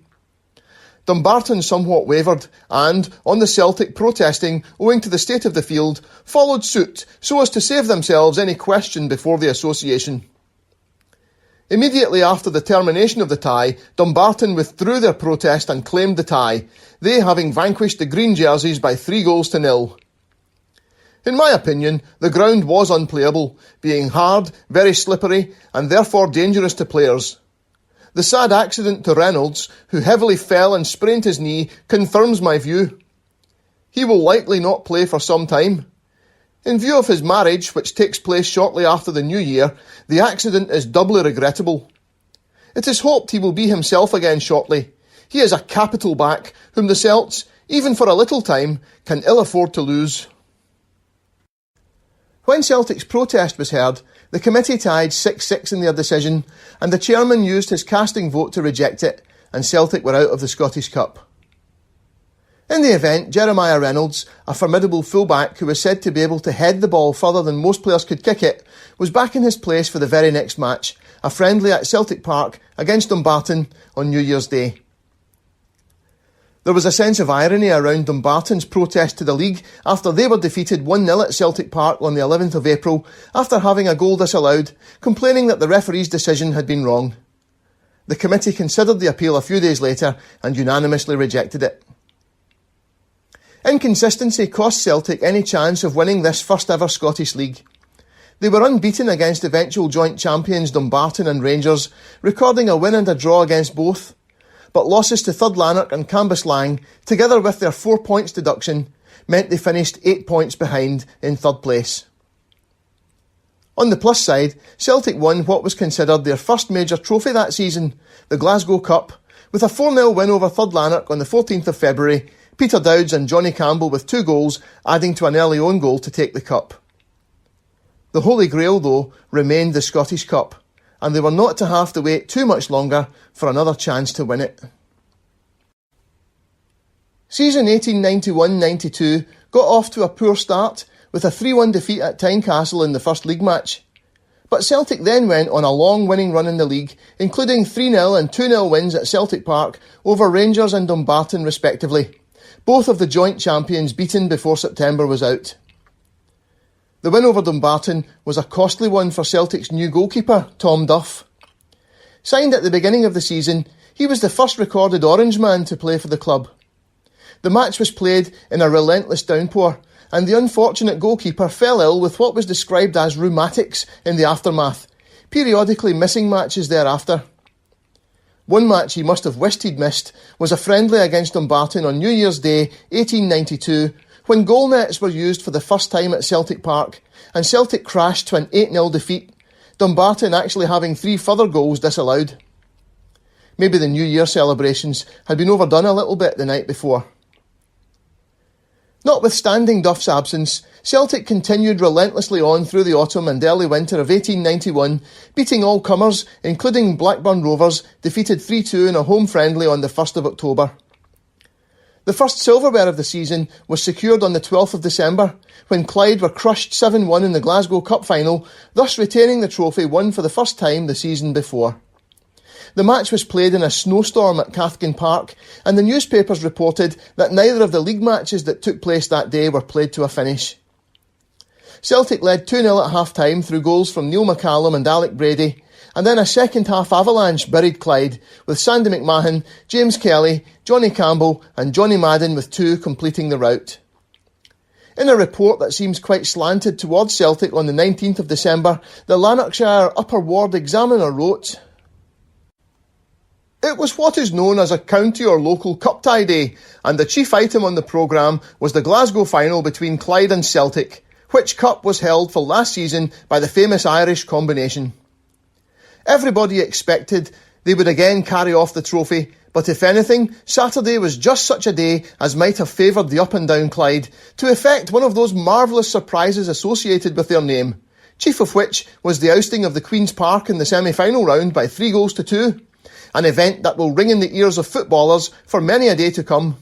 Dumbarton somewhat wavered, and, on the Celtic protesting owing to the state of the field, followed suit so as to save themselves any question before the association. Immediately after the termination of the tie, Dumbarton withdrew their protest and claimed the tie, they having vanquished the Green Jerseys by 3-0. In my opinion, the ground was unplayable, being hard, very slippery, and therefore dangerous to players. The sad accident to Reynolds, who heavily fell and sprained his knee, confirms my view. He will likely not play for some time. In view of his marriage, which takes place shortly after the New Year, the accident is doubly regrettable. It is hoped he will be himself again shortly. He is a capital back, whom the Celts, even for a little time, can ill afford to lose." When Celtic's protest was heard, the committee tied 6-6 in their decision, and the chairman used his casting vote to reject it, and Celtic were out of the Scottish Cup. In the event, Jeremiah Reynolds, a formidable fullback who was said to be able to head the ball further than most players could kick it, was back in his place for the very next match, a friendly at Celtic Park against Dumbarton on New Year's Day. There was a sense of irony around Dumbarton's protest to the league after they were defeated 1-0 at Celtic Park on the 11th of April after having a goal disallowed, complaining that the referee's decision had been wrong. The committee considered the appeal a few days later and unanimously rejected it. Inconsistency cost Celtic any chance of winning this first ever Scottish League. They were unbeaten against eventual joint champions Dumbarton and Rangers, recording a win and a draw against both. But losses to Third Lanark and Cambuslang, together with their 4 points deduction, meant they finished 8 points behind in third place. On the plus side, Celtic won what was considered their first major trophy that season, the Glasgow Cup, with a 4-0 win over Third Lanark on the 14th of February, Peter Dowds and Johnny Campbell with 2 goals, adding to an early own goal to take the cup. The Holy Grail, though, remained the Scottish Cup, and they were not to have to wait too much longer for another chance to win it. Season 1891-92 got off to a poor start with a 3-1 defeat at Tynecastle in the first league match. But Celtic then went on a long winning run in the league, including 3-0 and 2-0 wins at Celtic Park over Rangers and Dumbarton respectively, both of the joint champions beaten before September was out. The win over Dumbarton was a costly one for Celtic's new goalkeeper, Tom Duff. Signed at the beginning of the season, he was the first recorded Orange man to play for the club. The match was played in a relentless downpour, and the unfortunate goalkeeper fell ill with what was described as rheumatics in the aftermath, periodically missing matches thereafter. One match he must have wished he'd missed was a friendly against Dumbarton on New Year's Day 1892, when goal nets were used for the first time at Celtic Park, and Celtic crashed to an 8-0 defeat, Dumbarton actually having 3 further goals disallowed. Maybe the New Year celebrations had been overdone a little bit the night before. Notwithstanding Duff's absence, Celtic continued relentlessly on through the autumn and early winter of 1891, beating all comers, including Blackburn Rovers, defeated 3-2 in a home friendly on the 1st of October. The first silverware of the season was secured on the 12th of December, when Clyde were crushed 7-1 in the Glasgow Cup final, thus retaining the trophy won for the first time the season before. The match was played in a snowstorm at Cathkin Park, and the newspapers reported that neither of the league matches that took place that day were played to a finish. Celtic led 2-0 at half-time through goals from Neil McCallum and Alec Brady, and then a second-half avalanche buried Clyde, with Sandy McMahon, James Kelly, Johnny Campbell and Johnny Madden with 2 completing the rout. In a report that seems quite slanted towards Celtic on the 19th of December, the Lanarkshire Upper Ward Examiner wrote, "It was what is known as a county or local cup tie day, and the chief item on the programme was the Glasgow final between Clyde and Celtic, which cup was held for last season by the famous Irish combination. Everybody expected they would again carry off the trophy, but if anything, Saturday was just such a day as might have favoured the up and down Clyde, to effect one of those marvellous surprises associated with their name, chief of which was the ousting of the Queen's Park in the semi-final round by 3-2, an event that will ring in the ears of footballers for many a day to come.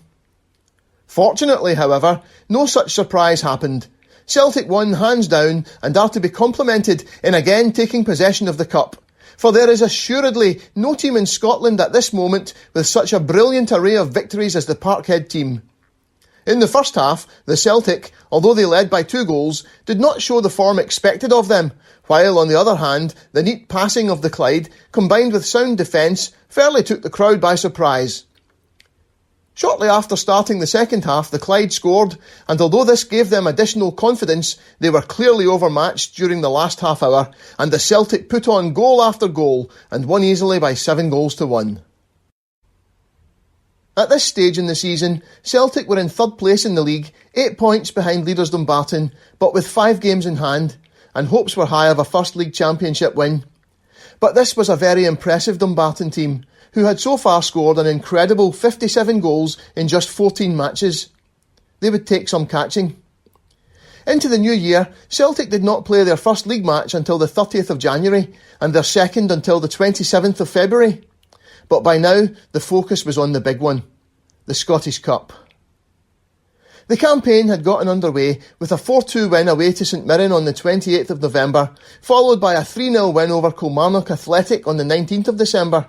Fortunately, however, no such surprise happened. Celtic won hands down and are to be complimented in again taking possession of the cup, for there is assuredly no team in Scotland at this moment with such a brilliant array of victories as the Parkhead team. In the first half, the Celtic, although they led by 2 goals, did not show the form expected of them, while on the other hand, the neat passing of the Clyde, combined with sound defence, fairly took the crowd by surprise. Shortly after starting the second half, the Clyde scored, and although this gave them additional confidence, they were clearly overmatched during the last half hour, and the Celtic put on goal after goal and won easily by 7-1. At this stage in the season, Celtic were in third place in the league, 8 points behind leaders Dumbarton, but with 5 games in hand, and hopes were high of a First League Championship win. But this was a very impressive Dumbarton team, who had so far scored an incredible 57 goals in just 14 matches. They would take some catching. Into the new year, Celtic did not play their first league match until the 30th of January, and their second until the 27th of February. But by now, the focus was on the big one, the Scottish Cup. The campaign had gotten underway with a 4-2 win away to St Mirren on the 28th of November, followed by a 3-0 win over Kilmarnock Athletic on the 19th of December.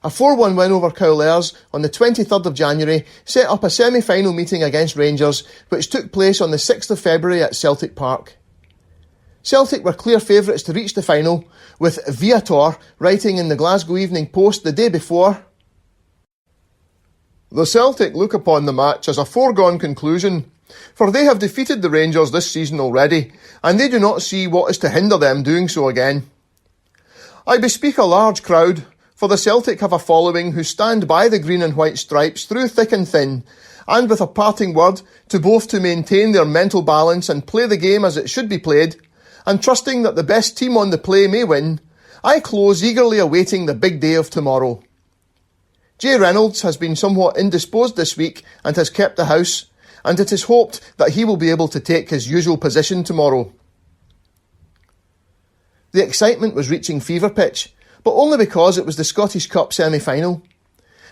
A 4-1 win over Cowlairs on the 23rd of January set up a semi-final meeting against Rangers, which took place on the 6th of February at Celtic Park. Celtic were clear favourites to reach the final, with Viator writing in the Glasgow Evening Post the day before, "The Celtic look upon the match as a foregone conclusion, for they have defeated the Rangers this season already, and they do not see what is to hinder them doing so again. I bespeak a large crowd, for the Celtic have a following who stand by the green and white stripes through thick and thin, and with a parting word to both to maintain their mental balance and play the game as it should be played, and trusting that the best team on the play may win, I close eagerly awaiting the big day of tomorrow. Jay Reynolds has been somewhat indisposed this week and has kept the house, and it is hoped that he will be able to take his usual position tomorrow." The excitement was reaching fever pitch, but only because it was the Scottish Cup semi-final.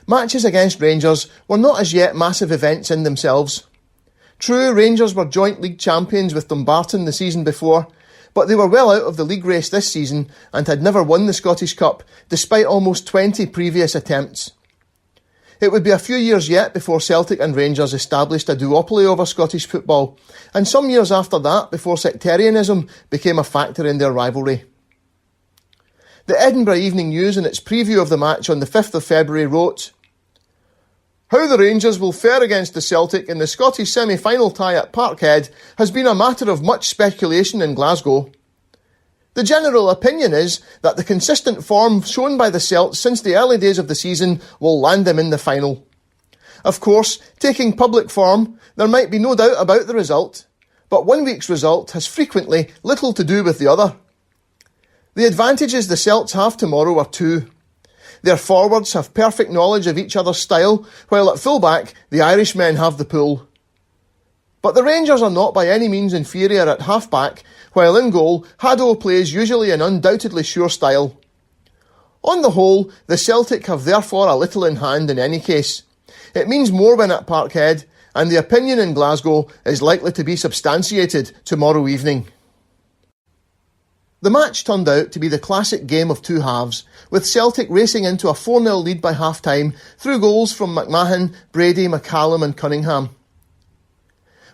Matches against Rangers were not as yet massive events in themselves. True, Rangers were joint league champions with Dumbarton the season before, but they were well out of the league race this season and had never won the Scottish Cup, despite almost 20 previous attempts. It would be a few years yet before Celtic and Rangers established a duopoly over Scottish football, and some years after that before sectarianism became a factor in their rivalry. The Edinburgh Evening News, in its preview of the match on the 5th of February, wrote, "How the Rangers will fare against the Celtic in the Scottish semi-final tie at Parkhead has been a matter of much speculation in Glasgow. The general opinion is that the consistent form shown by the Celts since the early days of the season will land them in the final. Of course, taking public form, there might be no doubt about the result, but one week's result has frequently little to do with the other. The advantages the Celts have tomorrow are 2. Their forwards have perfect knowledge of each other's style, while at fullback the Irishmen have the pull. But the Rangers are not by any means inferior at half-back, while in goal, Haddo plays usually an undoubtedly sure style. On the whole, the Celtic have therefore a little in hand in any case. It means more when at Parkhead, and the opinion in Glasgow is likely to be substantiated tomorrow evening." The match turned out to be the classic game of 2 halves, with Celtic racing into a 4-0 lead by half-time through goals from McMahon, Brady, McCallum and Cunningham.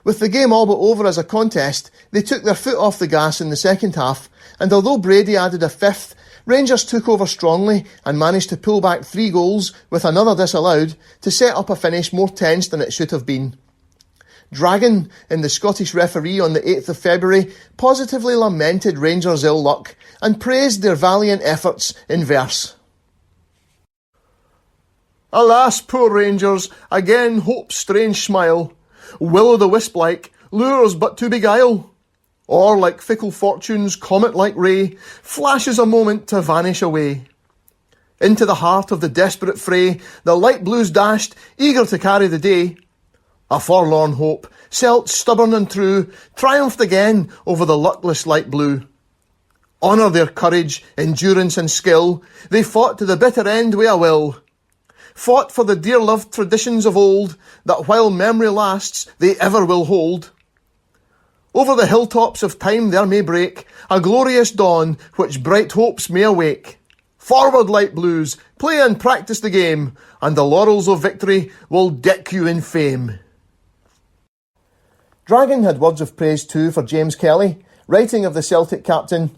With the game all but over as a contest, they took their foot off the gas in the second half, and although Brady added a 5th, Rangers took over strongly and managed to pull back 3 goals with another disallowed to set up a finish more tense than it should have been. Dragon, in the Scottish Referee on the 8th of February, positively lamented Rangers' ill luck and praised their valiant efforts in verse. Alas, poor Rangers, again hope's strange smile, will-o'-the-wisp like, lures but to beguile, or like fickle fortune's comet-like ray, flashes a moment to vanish away. Into the heart of the desperate fray, the light blues dashed, eager to carry the day. A forlorn hope, Celt stubborn and true, triumphed again over the luckless light blue. Honour their courage, endurance and skill, they fought to the bitter end wi' a will. Fought for the dear-loved traditions of old, that while memory lasts, they ever will hold. Over the hilltops of time there may break a glorious dawn, which bright hopes may awake. Forward, light blues, play and practice the game, and the laurels of victory will deck you in fame. Dragon had words of praise too for James Kelly, writing of the Celtic captain,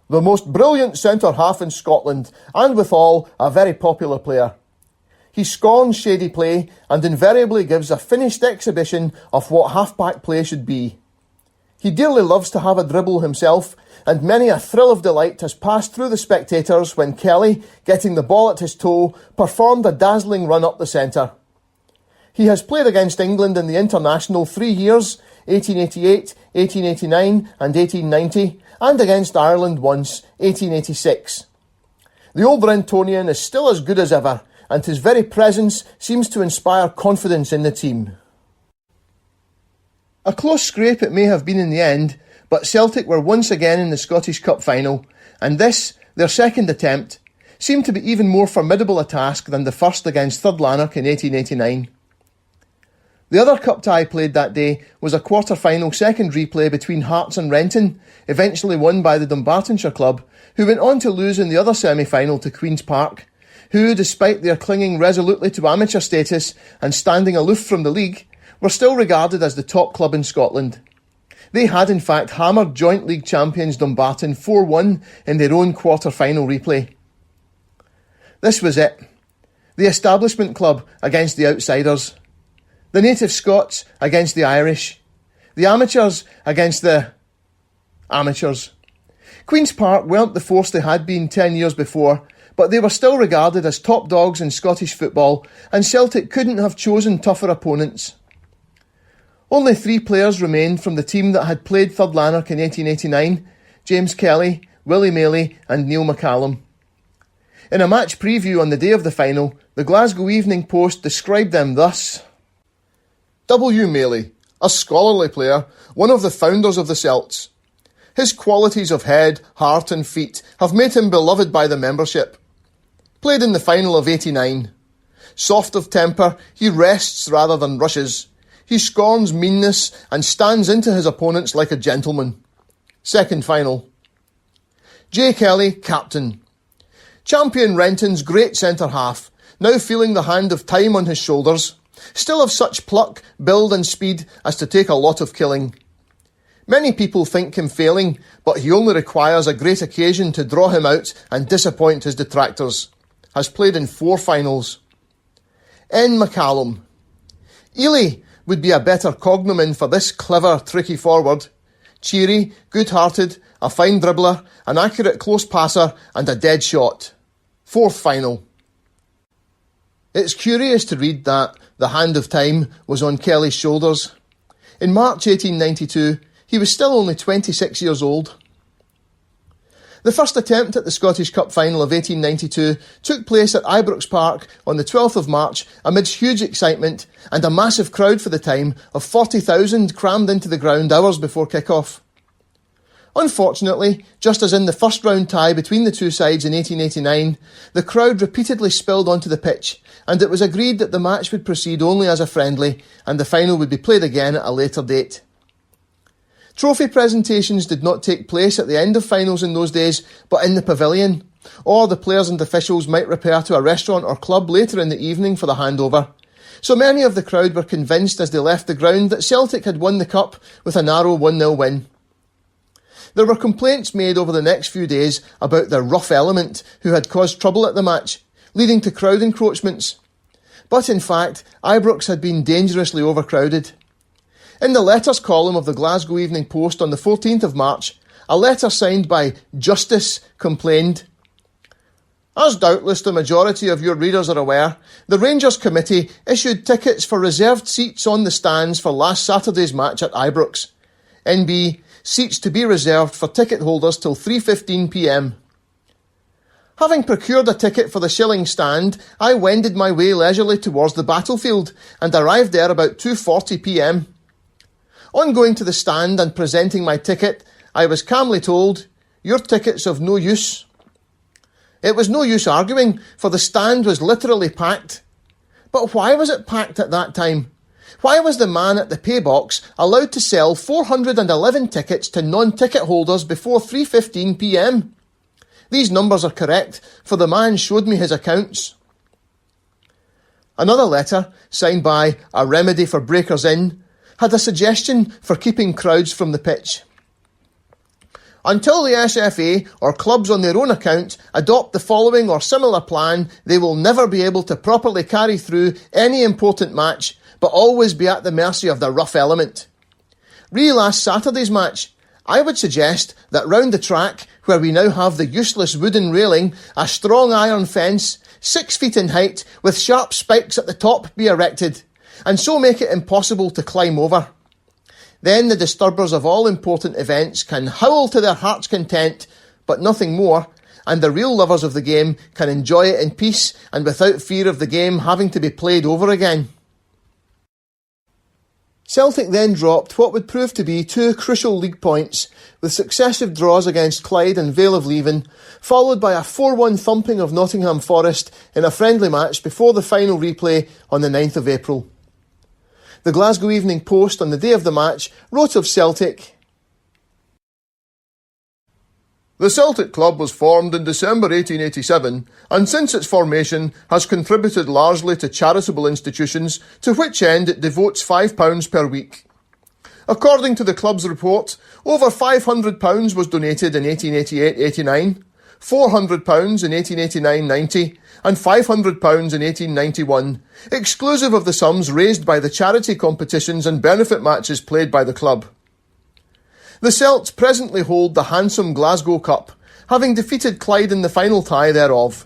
the most brilliant centre-half in Scotland, and withal a very popular player. He scorns shady play and invariably gives a finished exhibition of what half-back play should be. He dearly loves to have a dribble himself, and many a thrill of delight has passed through the spectators when Kelly, getting the ball at his toe, performed a dazzling run up the centre. He has played against England in the international 3 years, 1888, 1889 and 1890, and against Ireland once, 1886. The old Rentonian is still as good as ever, and his very presence seems to inspire confidence in the team. A close scrape it may have been in the end, but Celtic were once again in the Scottish Cup final, and this, their second attempt, seemed to be even more formidable a task than the first against Third Lanark in 1889. The other cup tie played that day was a quarter-final second replay between Hearts and Renton, eventually won by the Dumbartonshire club, who went on to lose in the other semi-final to Queen's Park, who, despite their clinging resolutely to amateur status and standing aloof from the league, were still regarded as the top club in Scotland. They had in fact hammered joint league champions Dumbarton 4-1 in their own quarter-final replay. This was it. The establishment club against the outsiders. The native Scots against the Irish. The amateurs against the amateurs. Queen's Park weren't the force they had been 10 years before, but they were still regarded as top dogs in Scottish football, and Celtic couldn't have chosen tougher opponents. Only 3 players remained from the team that had played Third Lanark in 1889, James Kelly, Willie Maley and Neil McCallum. In a match preview on the day of the final, the Glasgow Evening Post described them thus: W. Maley, a scholarly player, one of the founders of the Celts. His qualities of head, heart and feet have made him beloved by the membership. Played in the final of 89. Soft of temper, he rests rather than rushes. He scorns meanness and stands into his opponents like a gentleman. Second final. J. Kelly, captain. Champion Renton's great centre-half, now feeling the hand of time on his shoulders, still of such pluck, build and speed as to take a lot of killing. Many people think him failing, but he only requires a great occasion to draw him out and disappoint his detractors. Has played in 4 finals. N. McCallum. Ely would be a better cognomen for this clever, tricky forward. Cheery, good-hearted, a fine dribbler, an accurate close passer and a dead shot. 4th final. It's curious to read that the hand of time was on Kelly's shoulders. In March 1892, he was still only 26 years old. The first attempt at the Scottish Cup final of 1892 took place at Ibrox Park on the 12th of March amidst huge excitement and a massive crowd for the time of 40,000 crammed into the ground hours before kick-off. Unfortunately, just as in the first round tie between the two sides in 1889, the crowd repeatedly spilled onto the pitch, and it was agreed that the match would proceed only as a friendly and the final would be played again at a later date. Trophy presentations did not take place at the end of finals in those days, but in the pavilion, or the players and officials might repair to a restaurant or club later in the evening for the handover. So many of the crowd were convinced as they left the ground that Celtic had won the cup with a narrow 1-0 win. There were complaints made over the next few days about the rough element who had caused trouble at the match, leading to crowd encroachments. But in fact, Ibrox had been dangerously overcrowded. In the letters column of the Glasgow Evening Post on the 14th of March, a letter signed by Justice complained, "As doubtless the majority of your readers are aware, the Rangers Committee issued tickets for reserved seats on the stands for last Saturday's match at Ibrox. NB, seats to be reserved for ticket holders till 3:15 p.m. Having procured a ticket for the shilling stand, I wended my way leisurely towards the battlefield and arrived there about 2:40 p.m. On going to the stand and presenting my ticket, I was calmly told, 'Your ticket's of no use.' It was no use arguing, for the stand was literally packed. But why was it packed at that time? Why was the man at the pay box allowed to sell 411 tickets to non-ticket holders before 3:15 p.m? These numbers are correct, for the man showed me his accounts." Another letter, signed by A Remedy for Breakers In, had a suggestion for keeping crowds from the pitch. "Until the SFA or clubs on their own account adopt the following or similar plan, they will never be able to properly carry through any important match, but always be at the mercy of the rough element. Re last Saturday's match, I would suggest that round the track, where we now have the useless wooden railing, a strong iron fence, 6 feet in height, with sharp spikes at the top be erected, and so make it impossible to climb over. Then the disturbers of all important events can howl to their heart's content, but nothing more, and the real lovers of the game can enjoy it in peace and without fear of the game having to be played over again." Celtic then dropped what would prove to be 2 crucial league points, with successive draws against Clyde and Vale of Leven, followed by a 4-1 thumping of Nottingham Forest in a friendly match before the final replay on the 9th of April. The Glasgow Evening Post on the day of the match wrote of Celtic, "The Celtic Club was formed in December 1887 and since its formation has contributed largely to charitable institutions, to which end it devotes £5 per week. According to the club's report, over £500 was donated in 1888-89, £400 in 1889-90 and £500 in 1891, exclusive of the sums raised by the charity competitions and benefit matches played by the club. The Celts presently hold the handsome Glasgow Cup, having defeated Clyde in the final tie thereof.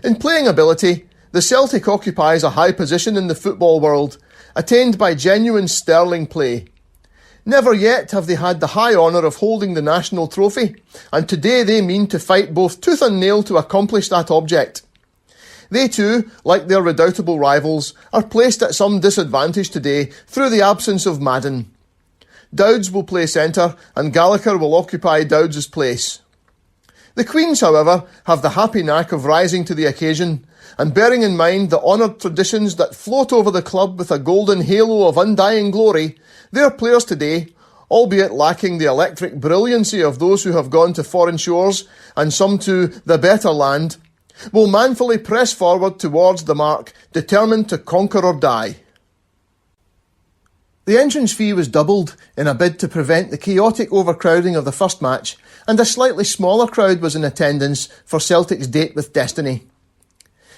In playing ability, the Celtic occupies a high position in the football world, attained by genuine sterling play. Never yet have they had the high honour of holding the national trophy, and today they mean to fight both tooth and nail to accomplish that object. They too, like their redoubtable rivals, are placed at some disadvantage today through the absence of Madden. Dowds will play centre, and Gallagher will occupy Dowds' place. The Queens, however, have the happy knack of rising to the occasion, and bearing in mind the honoured traditions that float over the club with a golden halo of undying glory, their players today, albeit lacking the electric brilliancy of those who have gone to foreign shores, and some to the better land, will manfully press forward towards the mark, determined to conquer or die. The entrance fee was doubled in a bid to prevent the chaotic overcrowding of the first match, and a slightly smaller crowd was in attendance for Celtic's date with destiny.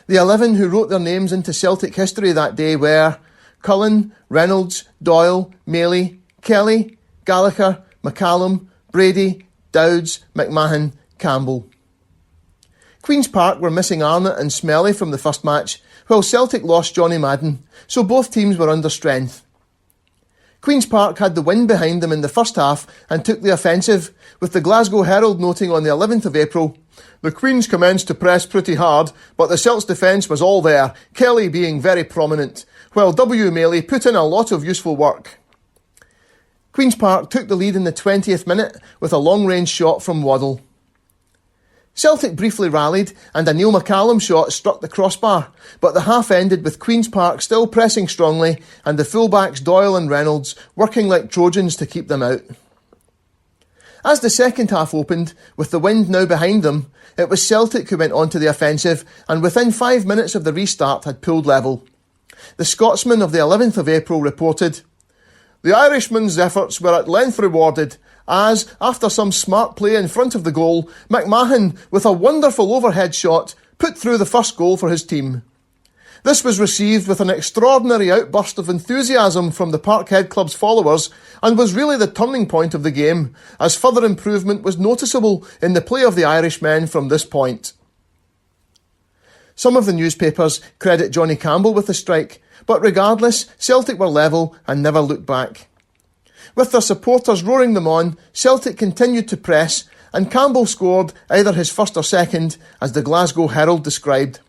The 11 who wrote their names into Celtic history that day were Cullen, Reynolds, Doyle, Maley, Kelly, Gallagher, McCallum, Brady, Dowds, McMahon, Campbell. Queen's Park were missing Arnott and Smelly from the first match, while Celtic lost Johnny Madden, so both teams were under strength. Queen's Park had the wind behind them in the first half and took the offensive, with the Glasgow Herald noting on the 11th of April, "The Queens commenced to press pretty hard, but the Celts' defence was all there, Kelly being very prominent, while W. Maley put in a lot of useful work." Queen's Park took the lead in the 20th minute with a long-range shot from Waddle. Celtic briefly rallied and a Neil McCallum shot struck the crossbar, but the half ended with Queen's Park still pressing strongly and the fullbacks Doyle and Reynolds working like Trojans to keep them out. As the second half opened, with the wind now behind them, it was Celtic who went on to the offensive and within 5 minutes of the restart had pulled level. The Scotsman of the 11th of April reported, "The Irishman's efforts were at length rewarded, as, after some smart play in front of the goal, McMahon, with a wonderful overhead shot, put through the first goal for his team. This was received with an extraordinary outburst of enthusiasm from the Parkhead Club's followers and was really the turning point of the game, as further improvement was noticeable in the play of the Irishmen from this point. Some of the newspapers credit Johnny Campbell with the strike, but regardless, Celtic were level and never looked back. With their supporters roaring them on, Celtic continued to press, and Campbell scored either his first or second, as the Glasgow Herald described.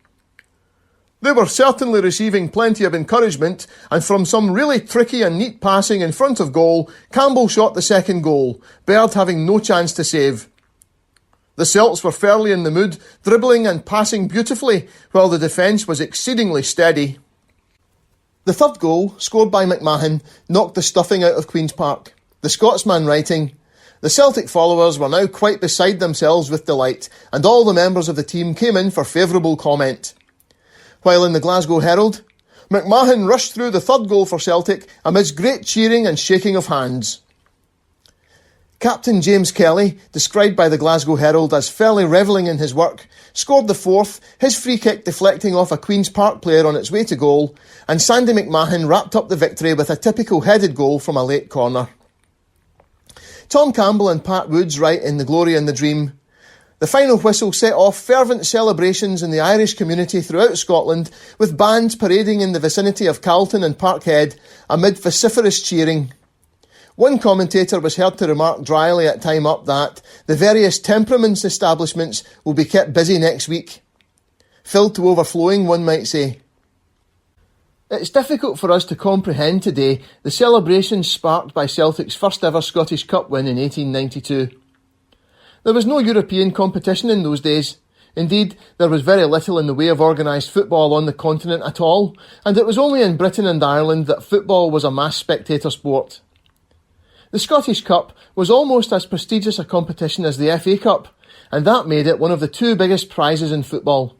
They were certainly receiving plenty of encouragement, and from some really tricky and neat passing in front of goal, Campbell shot the second goal, Baird having no chance to save. The Celts were fairly in the mood, dribbling and passing beautifully, while the defence was exceedingly steady. The third goal, scored by McMahon, knocked the stuffing out of Queen's Park. The Scotsman writing, "The Celtic followers were now quite beside themselves with delight, and all the members of the team came in for favourable comment." While in the Glasgow Herald, McMahon rushed through the third goal for Celtic amidst great cheering and shaking of hands. Captain James Kelly, described by the Glasgow Herald as fairly revelling in his work, scored the fourth, his free kick deflecting off a Queen's Park player on its way to goal, and Sandy McMahon wrapped up the victory with a typical headed goal from a late corner. Tom Campbell and Pat Woods write in The Glory and the Dream, "The final whistle set off fervent celebrations in the Irish community throughout Scotland, with bands parading in the vicinity of Carlton and Parkhead amid vociferous cheering. One commentator was heard to remark dryly at time up that the various temperaments establishments will be kept busy next week. Filled to overflowing, one might say." It's difficult for us to comprehend today the celebrations sparked by Celtic's first ever Scottish Cup win in 1892. There was no European competition in those days. Indeed, there was very little in the way of organised football on the continent at all, and it was only in Britain and Ireland that football was a mass spectator sport. The Scottish Cup was almost as prestigious a competition as the FA Cup, and that made it one of the two biggest prizes in football.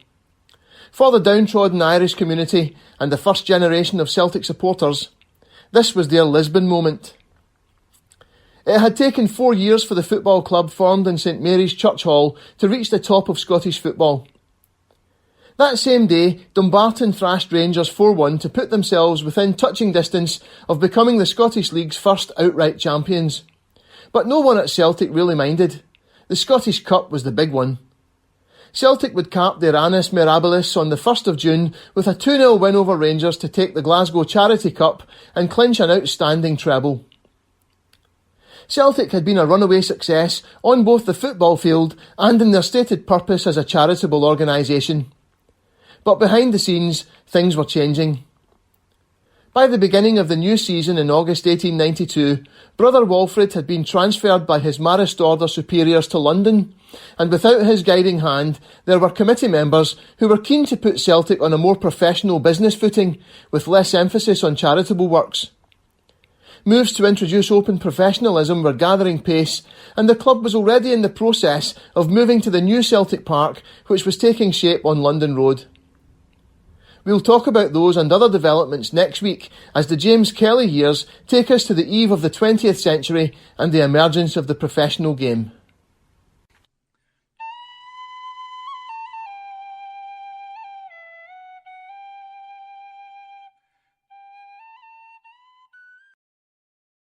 For the downtrodden Irish community and the first generation of Celtic supporters, this was their Lisbon moment. It had taken 4 years for the football club formed in St Mary's Church Hall to reach the top of Scottish football. That same day, Dumbarton thrashed Rangers 4-1 to put themselves within touching distance of becoming the Scottish League's first outright champions. But no one at Celtic really minded. The Scottish Cup was the big one. Celtic would cap their annus mirabilis on the 1st of June with a 2-0 win over Rangers to take the Glasgow Charity Cup and clinch an outstanding treble. Celtic had been a runaway success on both the football field and in their stated purpose as a charitable organisation. But behind the scenes, things were changing. By the beginning of the new season in August 1892, Brother Walfrid had been transferred by his Marist Order superiors to London, and without his guiding hand, there were committee members who were keen to put Celtic on a more professional business footing, with less emphasis on charitable works. Moves to introduce open professionalism were gathering pace, and the club was already in the process of moving to the new Celtic Park, which was taking shape on London Road. We'll talk about those and other developments next week as the James Kelly years take us to the eve of the 20th century and the emergence of the professional game.